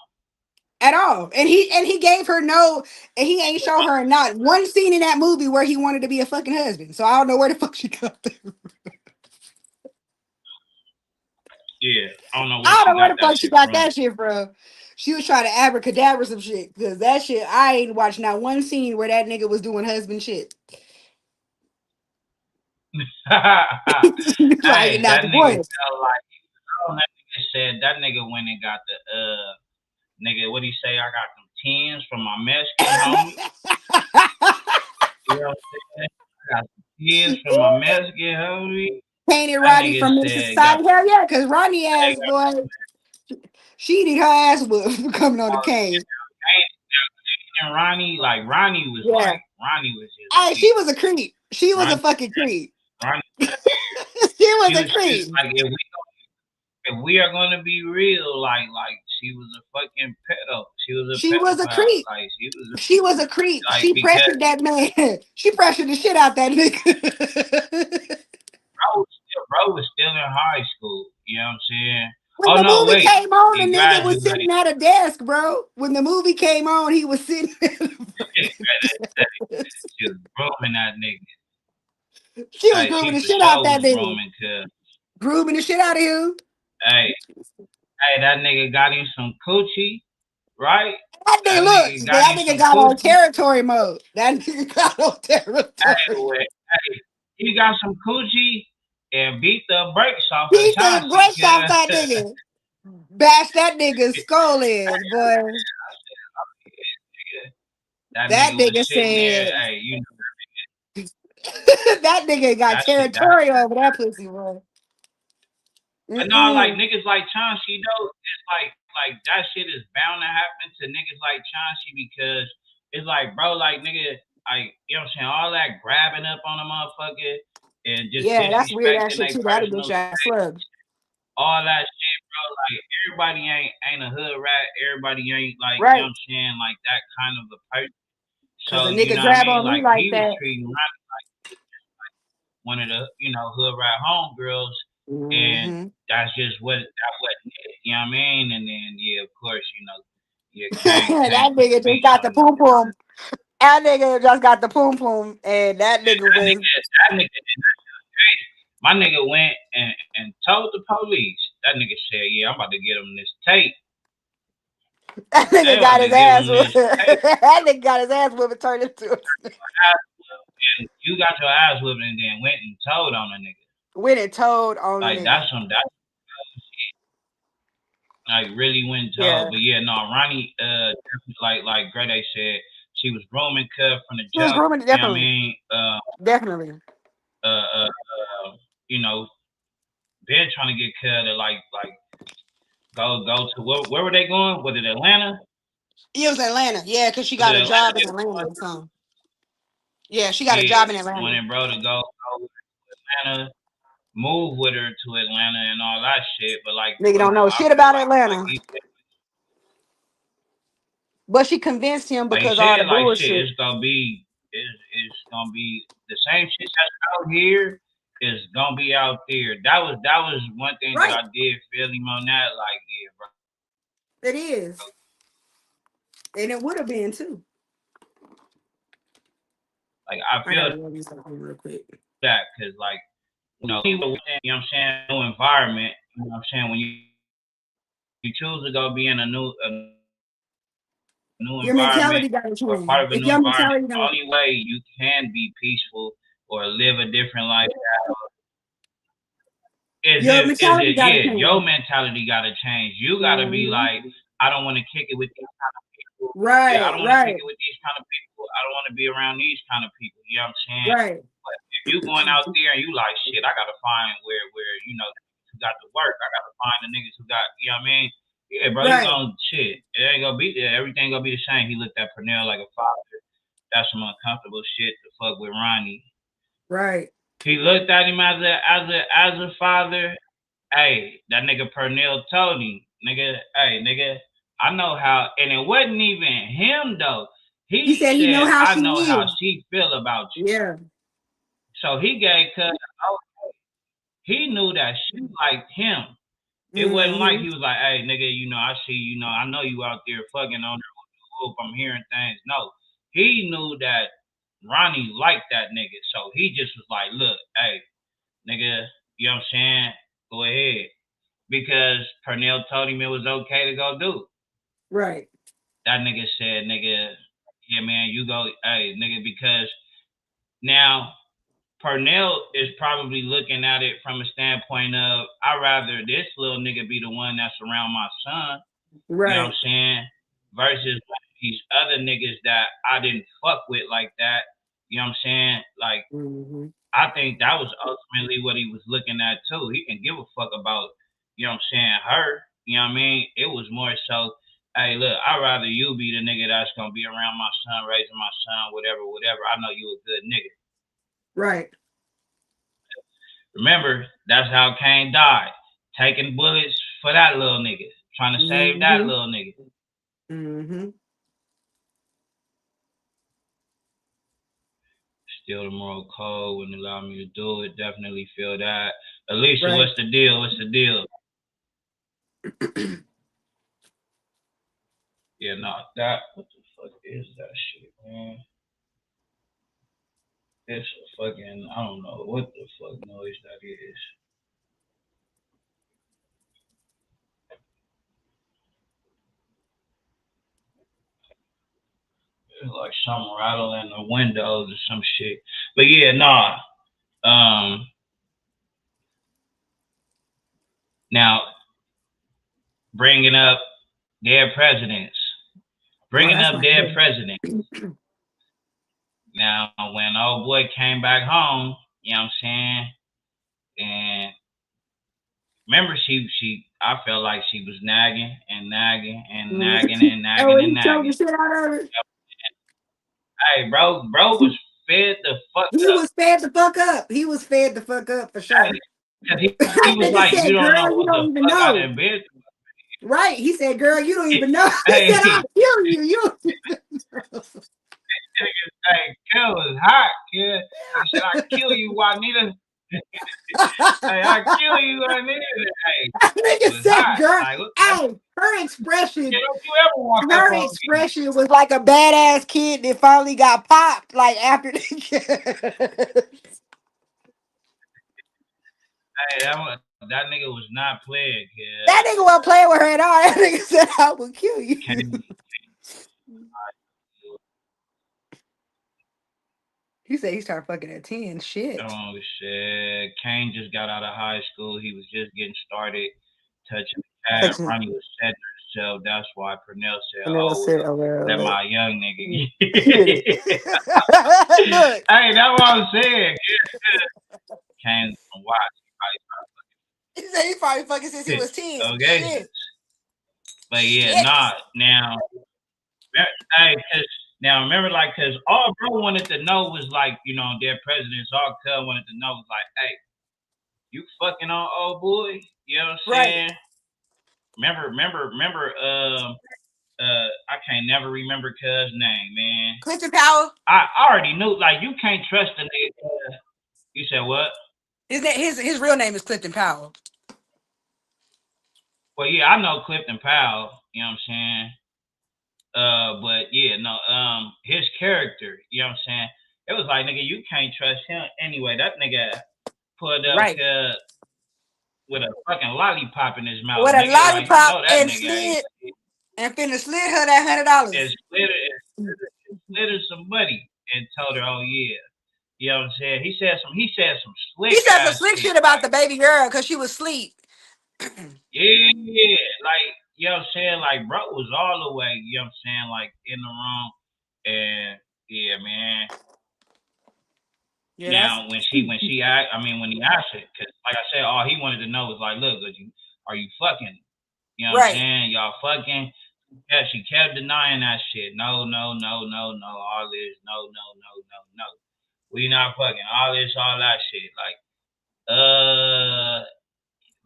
At all. And he gave her no, and he ain't show her not one scene in that movie where he wanted to be a fucking husband. So I don't know where the fuck she got that. Yeah, I don't know where I she don't know where got the that fuck she shit got from. that shit from. She was trying to abracadabra some shit because that shit I ain't watched not one scene where that nigga was doing husband shit. Like Hey, not that the nigga point. felt like that nigga said that nigga went and got the nigga what he say? I got them tens from my Mexican homie. You know what I'm saying? I kids from my Mexican homie. Painted That Rodney nigga from Mr. said, got Society. Hell yeah, because Rodney ass, boy, she need her ass whooped for coming on the cane. and Ronnie was Yeah. just Hey, she was a creep. She was a Ronnie, fucking creep. Ronnie, she was she a was creep. like if we are gonna be real, like she was a fucking pedo. She was a She was a pedophile. creep. Like She was a creep. like She because pressured that man. She pressured the shit out that nigga. bro was still in high school. You know what I'm saying? When Oh the no, movie wait. came on, the He nigga was graduated. sitting at a desk, bro. When the movie came on, he was sitting. She was grooming that nigga. She was grooming the for shit sure out that was nigga. grooming, cause Grooming the shit out of him. hey, that nigga got him some coochie, right? That nigga got on territory mode. That nigga got on territory. He got some coochie and beat the brakes off Beat the brakes off that nigga. Bash that nigga's skull in, boy. That nigga said, there, hey, you know, that nigga got territory over that pussy, boy. But no, like niggas like Chauncey though, it's like that shit is bound to happen to niggas like Chauncey because it's like, bro, like nigga, like, you know what I'm saying, all that grabbing up on a motherfucker and just that's weird ass shit too. That'll personal get your ass slugged. all that shit, bro. Like everybody ain't a hood rat. Everybody ain't like, right. You know what I'm saying, like that kind of a person. So a nigga you know grab what I mean? on me Like like he that. was treating Ronnie like one of the, you know, hood rat homegirls. And that's just what you know what I mean? And then yeah, of course, you know, that nigga just got the poom poom. That nigga just got the poom poom, and that nigga was. That nigga my nigga went and told the police. That nigga said, "Yeah, I'm about to get him this tape." That nigga got his ass whooped. That nigga got his ass whooped and turned into it. You got your ass whooped and then went and told on a nigga. Went and told on like nigga. That's some shit. Like really went and told. But yeah, no, Ronnie, like Greg said, she was grooming Cub from the jump. Grooming, definitely. You know what I mean? Definitely. You know, been trying to get Cub to like go to where were they going? Was it Atlanta? It was Atlanta, yeah, because she got a job in Atlanta or something. Yeah, she got a job in Atlanta. Wanted bro to go to Atlanta, move with her to Atlanta and all that shit, but like nigga don't know shit about Atlanta. But she convinced him because all the bullshit. Shit, it's gonna be the same shit that's out here is gonna be out there. That was one thing that I did feel him on that. Like, yeah, bro. It is. And it would have been too. Like I feel real quick. that because like, you know what I'm saying, new environment, you know what I'm saying, when you choose to go be in a new your mentality got to change. Part of a new environment, the only way you can be peaceful or live a different lifestyle is your mentality got to change. You got to be like, I don't want to kick it with these kind of people. Right. I don't want to kick it with these kind of people. I don't want to be around these kind of people. You know what I'm saying? Right. But if you going out there and you like, shit, I got to find where you know, who got the work. I got to find the niggas who got, you know what I mean? Yeah, bro, you gonna shit. It ain't gonna be there. Everything gonna be the same. He looked at Pernell like a father. That's some uncomfortable shit to fuck with Ronnie. Right. He looked at him as a father. Hey, that nigga Pernell told him, nigga, hey, nigga, I know how, and it wasn't even him though. He said he know how how she feel about you. Yeah. So he gave Cuz, he knew that she liked him. It wasn't like he was like, hey, nigga, you know, I see, you know, I know you out there fucking on her. I'm hearing things. No, he knew that Ronnie liked that nigga. So he just was like, look, hey, nigga, you know what I'm saying? Go ahead. Because Pernell told him it was okay to go do. Right. That nigga said, nigga, yeah, man, you go, hey, nigga, because now Pernell is probably looking at it from a standpoint of, I'd rather this little nigga be the one that's around my son. Right. You know what I'm saying? Versus these other niggas that I didn't fuck with like that. You know what I'm saying? Like, I think that was ultimately what he was looking at too. He didn't give a fuck about, you know what I'm saying, her. You know what I mean? It was more so, hey, look, I'd rather you be the nigga that's gonna be around my son, raising my son, whatever. I know you a good nigga. Right. Remember, that's how Kane died. Taking bullets for that little nigga. Trying to save that little nigga. Mm-hmm. Still the moral code wouldn't allow me to do it. Definitely feel that. Alicia, right. What's the deal? What's the deal? Yeah, no, that, what the fuck is that shit, man? It's a fucking, I don't know what the fuck noise that is. It's like some rattling the windows or some shit. But yeah, nah. Now, bringing up dead presidents. Bringing up dead presidents. Now, when old boy came back home, you know what I'm saying? And remember, I felt like she was nagging and nagging and nagging and nagging and nagging. Shit out of her. Hey, bro was fed the fuck up. He was fed the fuck up. He was fed the fuck up for sure. He was like, said, you don't know what the fuck I done been through. Right. He said, girl, you don't even know. He said, I'll kill you. You don't even know. Hey, kill is hot, kid. I said, I kill you, Juanita. Hey, I kill you, Juanita. Hey, that nigga said, girl, like, hey, her expression, was like a badass kid that finally got popped, like after the Hey, that nigga was not playing, kid. That nigga wasn't playing with her at all. That nigga said, I will kill you. He said he started fucking at 10. Shit. Oh, shit. Kane just got out of high school. He was just getting started touching the cat. Ronnie was setting herself. That's why Pernell said, let my young nigga Look. Hey, that's what I'm saying. Kane's from watch. He said he probably fucking since he was 10. Okay. Shit. But yeah, nah. Now, hey, now remember, like, cause all bro wanted to know was like, you know, their presidents. All cuz wanted to know was like, hey, you fucking on old boy? You know what I'm saying? Remember. I can't never remember cuz name, man. Clinton Powell. I already knew, like, you can't trust the nigga. You said what? His real name is Clifton Powell. Well, yeah, I know Clifton Powell. You know what I'm saying? But yeah, no, his character, you know what I'm saying? It was like, nigga, you can't trust him anyway. That nigga put up with a fucking lollipop in his mouth. With a lollipop and slid, and finna slid her that $100. And slid her some money and told her, oh yeah. You know what I'm saying? He said some slick shit about the baby girl because she was asleep. Yeah, like, you know what I'm saying? Like, bro was all the way, you know what I'm saying, like, in the wrong. And yeah, man. Yeah, now when he asked it, because like I said, all he wanted to know was like, look, are you fucking? You know what I'm saying? Y'all fucking? Yeah, she kept denying that shit. No, all this, no. We not fucking. All this, all that shit.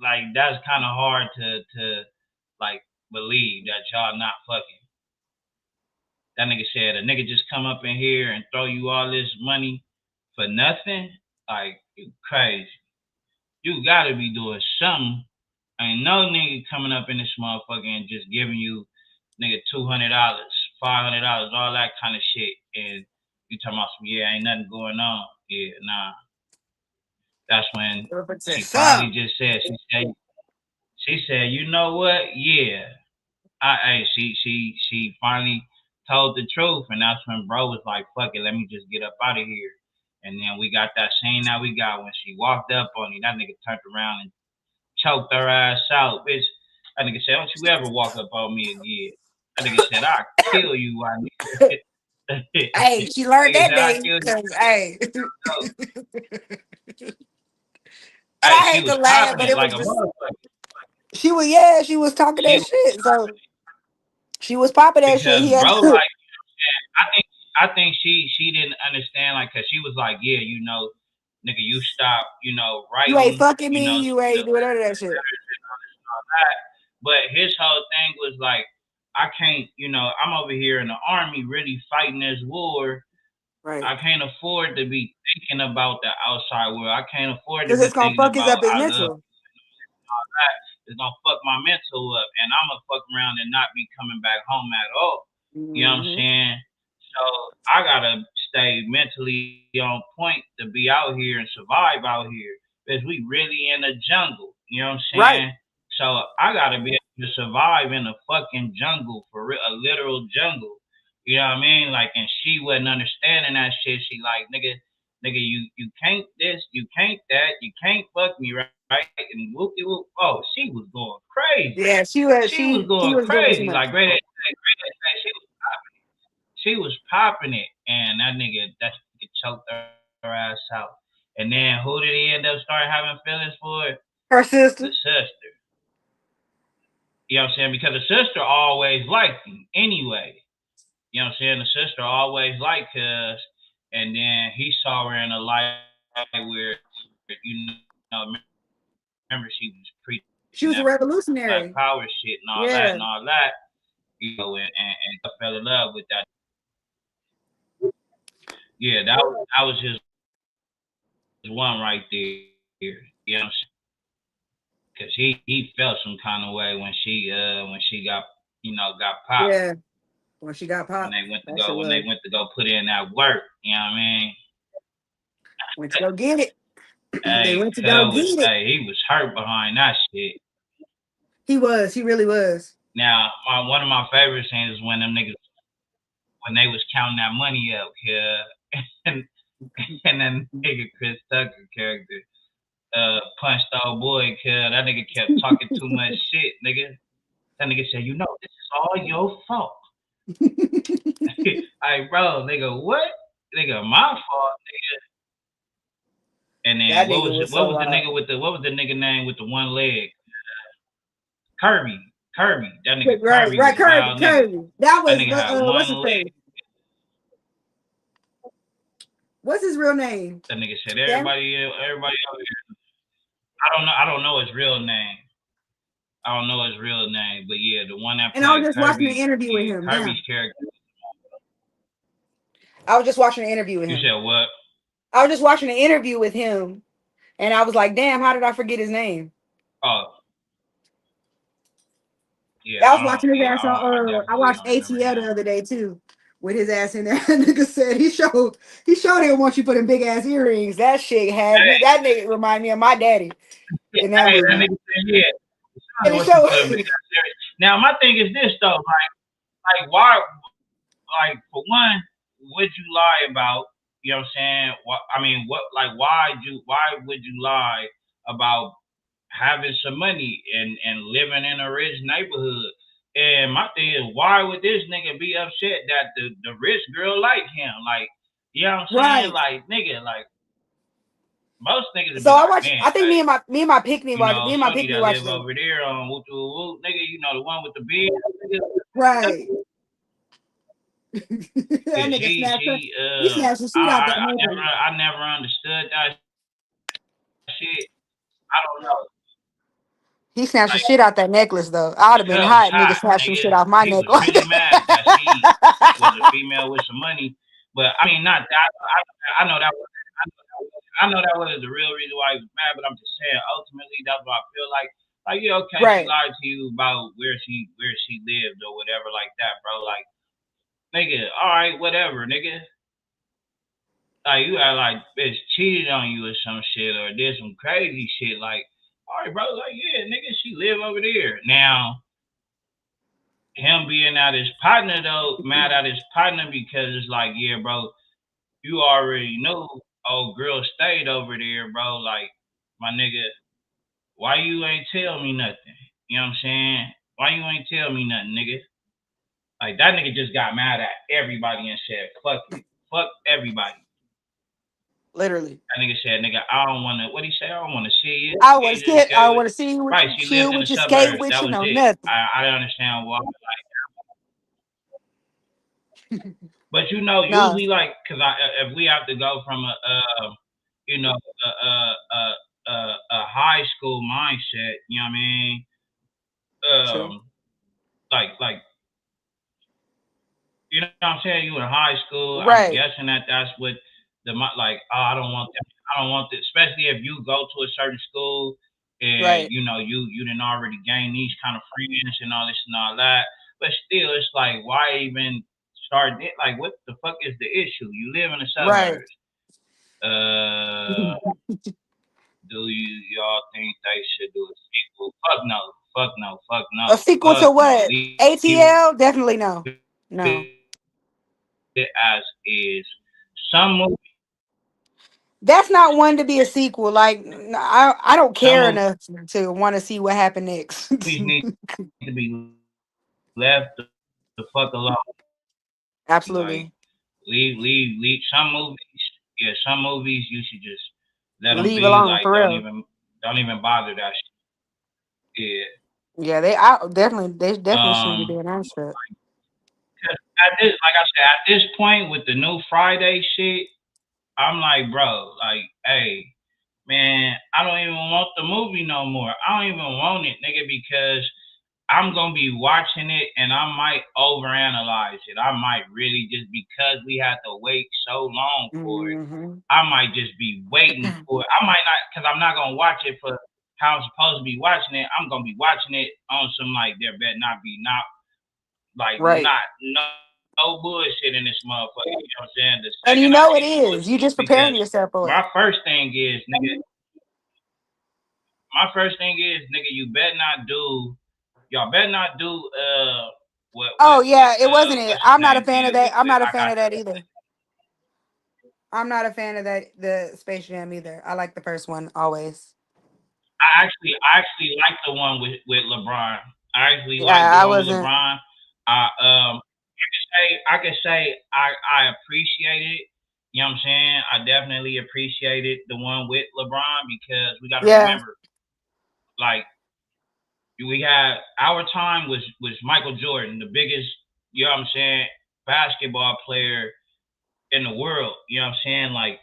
Like that's kind of hard to like believe that y'all not fucking. That nigga said a nigga just come up in here and throw you all this money for nothing. Like, you crazy. You gotta be doing something. Ain't no nigga coming up in this motherfucker and just giving you nigga $200, $500, all that kind of shit, and you talking about some, yeah, ain't nothing going on. Yeah, nah. That's when she finally just said, she said, you know what? Yeah. She finally told the truth, and that's when bro was like, fuck it, let me just get up out of here. And then we got that scene that we got when she walked up on me. That nigga turned around and choked her ass out, bitch. That nigga said, don't you ever walk up on me again. That nigga said, I'll kill you. Hey, she learned Nigga that said, I day. killed Cause hey, you. and Hey, I she hate to was laugh, popping but it it like was a just motherfucker. she was talking She that was, shit. So she was popping that shit. because He had bro, to, like, I think she didn't understand, like, cause she was like, yeah, nigga, you stop, you ain't writing, fucking me, you the ain't doing none of that letters shit. and all that. But his whole thing was like, I can't, I'm over here in the army really fighting this war. Right. I can't afford to be thinking about the outside world. I can't afford to Because be it's gonna thinking fuck his about up his I love mental. all that. It's gonna fuck my mental up, and I'm gonna fuck around and not be coming back home at all. You know what I'm saying? So I gotta stay mentally on point to be out here and survive out here, because we really in the jungle. You know what I'm saying? Right. So I gotta be able to survive in a fucking jungle, for real, a literal jungle. You know what I mean? Like, and she wasn't understanding that shit. She like, nigga, you can't this, you can't that, you can't fuck me, right? And whoopie whoop. Oh, she was going crazy. Yeah, She was she going was doing too crazy. much. Like, great, she was popping it, and that nigga choked her ass out. And then who did he end up start having feelings for? Her sister. The sister. You know what I'm saying? Because the sister always liked him anyway. You know what I'm saying? The sister always liked us, and then he saw her in a light where, remember she was preaching She was a that Black revolutionary. Power shit and all that Yeah. and all that, and I fell in love with that. Yeah, that was his one right there. You know what I'm saying? Because he felt some kind of way when she got popped. Yeah. When she got When popped. they went to go put in that work, you know what I mean? Went to go get it. They Hey, went to go get it. he was hurt behind that shit. He was. He really was. Now, one of my favorite scenes is when them niggas, when they was counting that money up here, and then nigga Chris Tucker character punched the old boy, cause that nigga kept talking too much shit, nigga. That nigga said, this is all your fault. Like, bro, nigga, what? Nigga, my fault, nigga. And then That what nigga was was so the nigga with what was the nigga name with the one leg? Kirby. That nigga right, Kirby was a wild nigga. Kirby. That was That nigga had what's his one leg. name? What's his real name? That nigga said everybody over here. I don't know his real name. But yeah, the one that And I was played just Kirby, watching an interview with him. Kirby's character. I was just watching an interview with him. You said what? I was just watching an interview with him, and I was like, "Damn, how did I forget his name?" Oh, yeah. I was watching his ass on. I watched ATL the other day too, with his ass in there. That nigga said he showed him once you put in big ass earrings. That shit had me. That nigga remind me of my daddy in that Hey, movie. that nigga said, yeah. And he showed. Now my thing is this though, like why, like for one, would you lie about? You know what I'm saying? Why would you lie about having some money and living in a rich neighborhood? And my thing is, why would this nigga be upset that the rich girl like him? Like, you know what I'm saying? Right. Like, nigga, like most niggas. So I watched. I think like, me and my picnic watched. Me and my Sonny picnic that watched live over there on Woo Woo, nigga, the one with the beard. Right. That nigga snapped. He snapped the shit out that movie. I never understood that shit. I don't know. He snatched the shit out that necklace though. I would have been hot. Nigga snatched some shit off my He necklace. was really mad that she was a female with some money. But I mean, not that. I know that. I know that wasn't the real reason why he was mad. But I'm just saying, ultimately, that's what I feel like. Like, yeah, okay, Right. she lied to you about where she lived or whatever, like that, bro. Like, nigga, all right, whatever, nigga. Like, you act like bitch cheated on you or some shit or did some crazy shit. Like, all right, bro. Like, yeah, nigga, she live over there. Now, him being at his partner though, mad at his partner because it's like, yeah, bro, you already know old girl stayed over there, bro. Like, my nigga, why you ain't tell me nothing? You know what I'm saying? Why you ain't tell me nothing, nigga? Like that nigga just got mad at everybody and said, "Fuck it, fuck everybody." Literally. That nigga said, "Nigga, I don't want to." What he say? I don't want to see you. I He want to just skate. I go want with. to see you with Right, you, she lived chill in with the you, skate suburbs. with That you, was no it. nothing. I don't understand why. But you know, No. usually like, cause if we have to go from you know, a high school mindset, you know what I mean? True. Like, you know what I'm saying? You in high school, I'm Right. guessing that's what like. Oh, I don't want that. I don't want that. Especially if you go to a certain school and Right. you know you didn't already gain these kind of friends and all this and all that. But still, it's like, why even start it? Like, what the fuck is the issue? You live in the Right. suburbs. Do y'all think they should do a sequel? Fuck no. Fuck no. Fuck no. A sequel to Fuck no. what? Leave ATL? Definitely no. No. it as is. Some movies, That's not one to be a sequel. Like I don't some care enough to want to see what happened next. movies need to be left the fuck alone. Like Absolutely. leave. Some movies, yeah, some movies you should just let them Leave be. alone Like for real. don't even bother that shit. Yeah, they definitely Yeah. shouldn't be doing that shit. 'Cause at this, like I said, at this point with the new Friday shit, I'm like, bro, like, hey, man, I don't even want the movie no more. I don't even want it, nigga, because I'm gonna be watching it and I might overanalyze it. I might really, just because we had to wait so long for it, Hmm. I might just be waiting for it. I might not, because I'm not gonna watch it for how I'm supposed to be watching it. I'm gonna be watching it on some like, there better not be Right. no bullshit in this motherfucker. You know what I'm saying? The And you second I know it see is. You bullshit, just preparing because yourself for my it. first thing is, nigga, you better not do, y'all better not do what Oh yeah, it wasn't it. what's his I'm not a name fan of did that. I'm with not a I fan got of that either. I'm not a fan of the Space Jam either. I like the first one always. I actually like the one with LeBron. I actually like the Yeah, I one with wasn't. LeBron. I can say I appreciate it. You know what I'm saying? I definitely appreciated the one with LeBron, because we got to Yeah, remember, like, we had, our time was Michael Jordan, the biggest, you know what I'm saying, basketball player in the world. You know what I'm saying? Like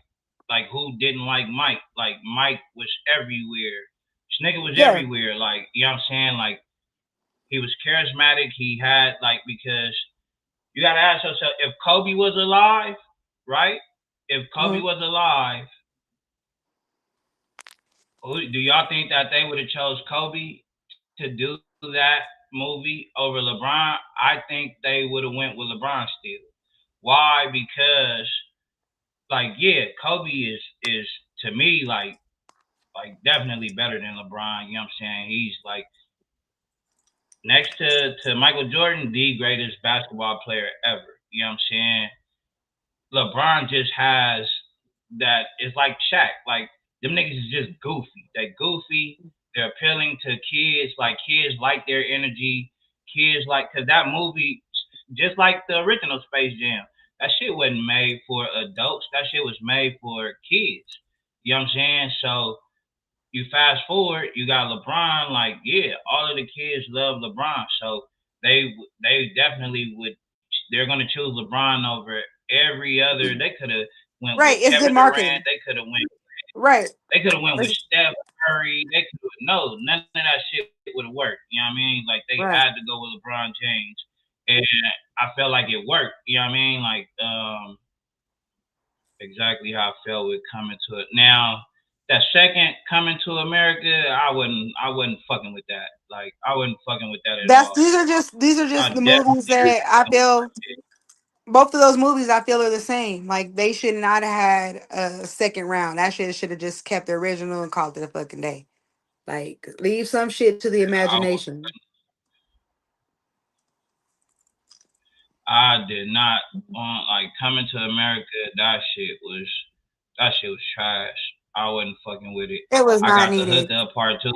who didn't like Mike? Like Mike was everywhere. This nigga was yeah. everywhere. Like, you know what I'm saying? Like, he was charismatic. He had, like, because you gotta ask yourself, if Kobe was alive, right? If Kobe Mhm. was alive, do y'all think that they would have chose Kobe to do that movie over LeBron? I think they would have went with LeBron still. Why? Because, like, yeah, Kobe is to me like definitely better than LeBron. You know what I'm saying? He's like, next to Michael Jordan, the greatest basketball player ever. You know what I'm saying? LeBron just has that. It's like Shaq. Like, them niggas is just goofy. They goofy. They're appealing to kids. Like, kids like their energy. Kids like, cause that movie, just like the original Space Jam, that shit wasn't made for adults. That shit was made for kids. You know what I'm saying? So you fast forward, you got LeBron. Like, yeah, all of the kids love LeBron. So they definitely would. They're gonna choose LeBron over every other. They could have went with Right, it's good Kevin Durant. marketing. They could have went. Right. They could have went with It's- Steph Curry. They could have, no, none of that shit would have worked. You know what I mean? Like, they Right. had to go with LeBron James, and I felt like it worked. You know what I mean? Like, exactly how I felt with Coming to It. Now, that second Coming to America, I wasn't fucking with that. Like, I wasn't fucking with that at That's all. these are I just the movies definitely that I wasn't feel fucking with it. both of those movies I feel are the same. Like they should not have had a second round. That shit should have just kept the original and called it a fucking day. Like leave some shit to the imagination. I did not want, like, Coming to America. That shit was trash. I wasn't fucking with it. It was I not got the needed. hookup part too.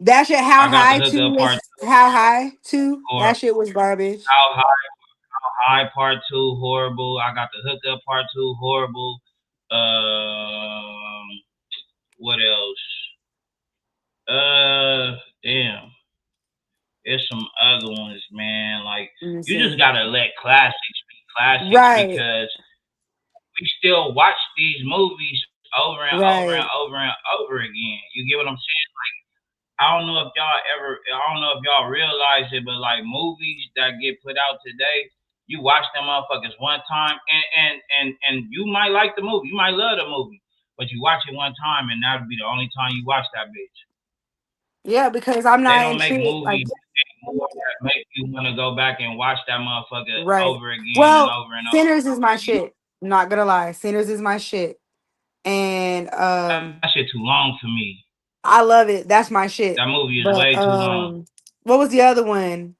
That shit, How I got High the 2 hookup part was How High 2. or That shit was garbage. How High part 2 horrible. I got the hookup part 2 horrible. What else? Damn. There's some other ones, man. Like you just gotta let classics be classics Right. because we still watch these movies over and over and over and over again. You get what I'm saying? Like I don't know if y'all realize it, but like movies that get put out today, you watch them motherfuckers one time and you might like the movie, you might love the movie, but you watch it one time and that'll be the only time you watch that bitch. Yeah, because I'm They not don't in make shit. movies anymore that make you want to go back and watch that motherfucker Right. over again Well, and over and over. Sinners is my shit. I'm not gonna lie. Sinners is my shit. And That shit too long for me. I love it. That's my shit. That movie is But way too long. what was the other one?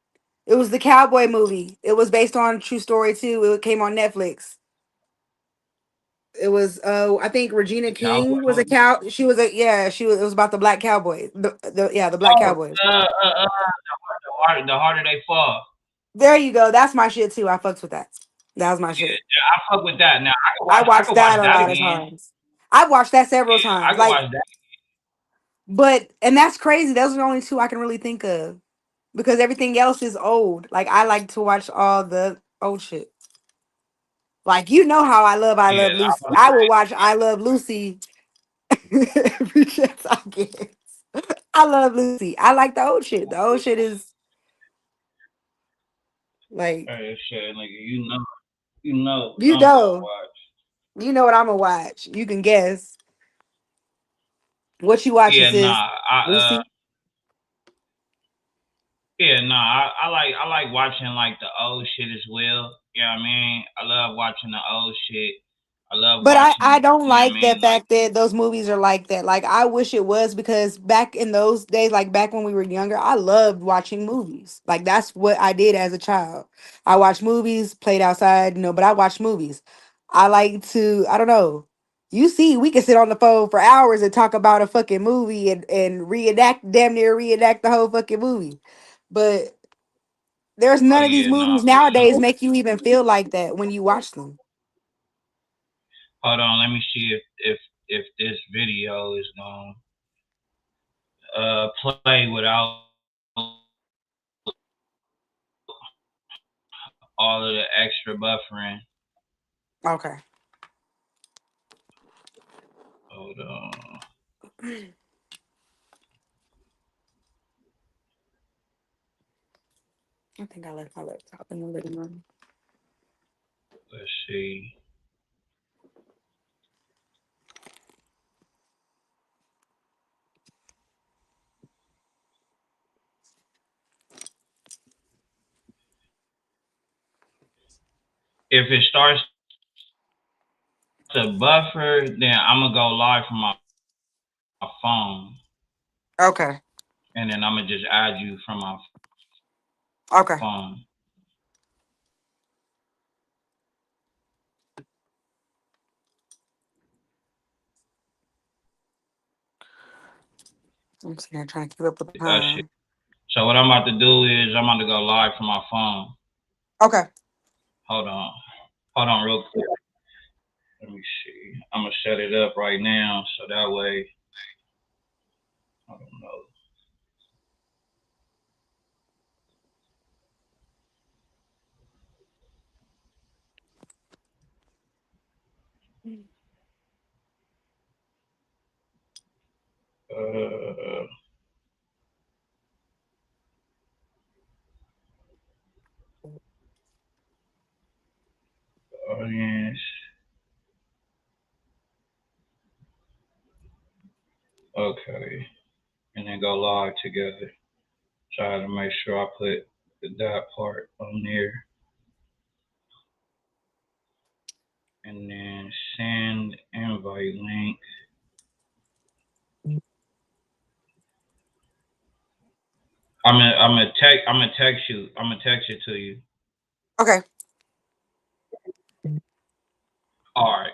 It was the cowboy movie. It was based on a true story too. It came on Netflix. It was I think Regina King was a cow. She was a it was about the black cowboy. The black cowboys. The harder they fall. There you go. That's my shit too. I fucks with that. That was my shit. Yeah, I fuck with that. Now I watched that a lot again. of times. I've watched that several times. I can Like, watch that. but and that's crazy. Those are the only two I can really think of because everything else is old. Like I like to watch all the old shit. Like you know how I love Lucy. I will watch I Love Lucy every chance I get. I love Lucy. I like the old shit. The old shit is like shit, like you know you know what I'm gonna watch. You can guess what you watching, Yeah, sis. nah. Lucy. I like watching like the old shit as well. You know what I mean? I love watching the old shit. I love But watching. I don't You know like what I the mean? fact that those movies are like that. Like I wish it was because back in those days, like back when we were younger, I loved watching movies. Like that's what I did as a child. I watched movies, played outside, but I watched movies. I like to, I don't know. You see, we can sit on the phone for hours and talk about a fucking movie and damn near reenact the whole fucking movie. But there's none of these movies nowadays make you even feel like that when you watch them. Hold on, let me see if this video is gonna play without all of the extra buffering. Okay. Hold on. I think I left my laptop in the living room. Let's see. If it starts to buffer, then I'm gonna go live from my phone. Okay. And then I'm gonna just add you from my phone. I'm sitting here trying to keep up with the time. So what I'm about to do is I'm about to go live from my phone. Okay. Hold on real quick. Let me see. I'm gonna set it up right now so that way I don't know. Audience. Okay. And then go live together. Try to make sure I put that part on there. And then send invite link. I'm gonna text you. I'm gonna text it to you. Okay. All right.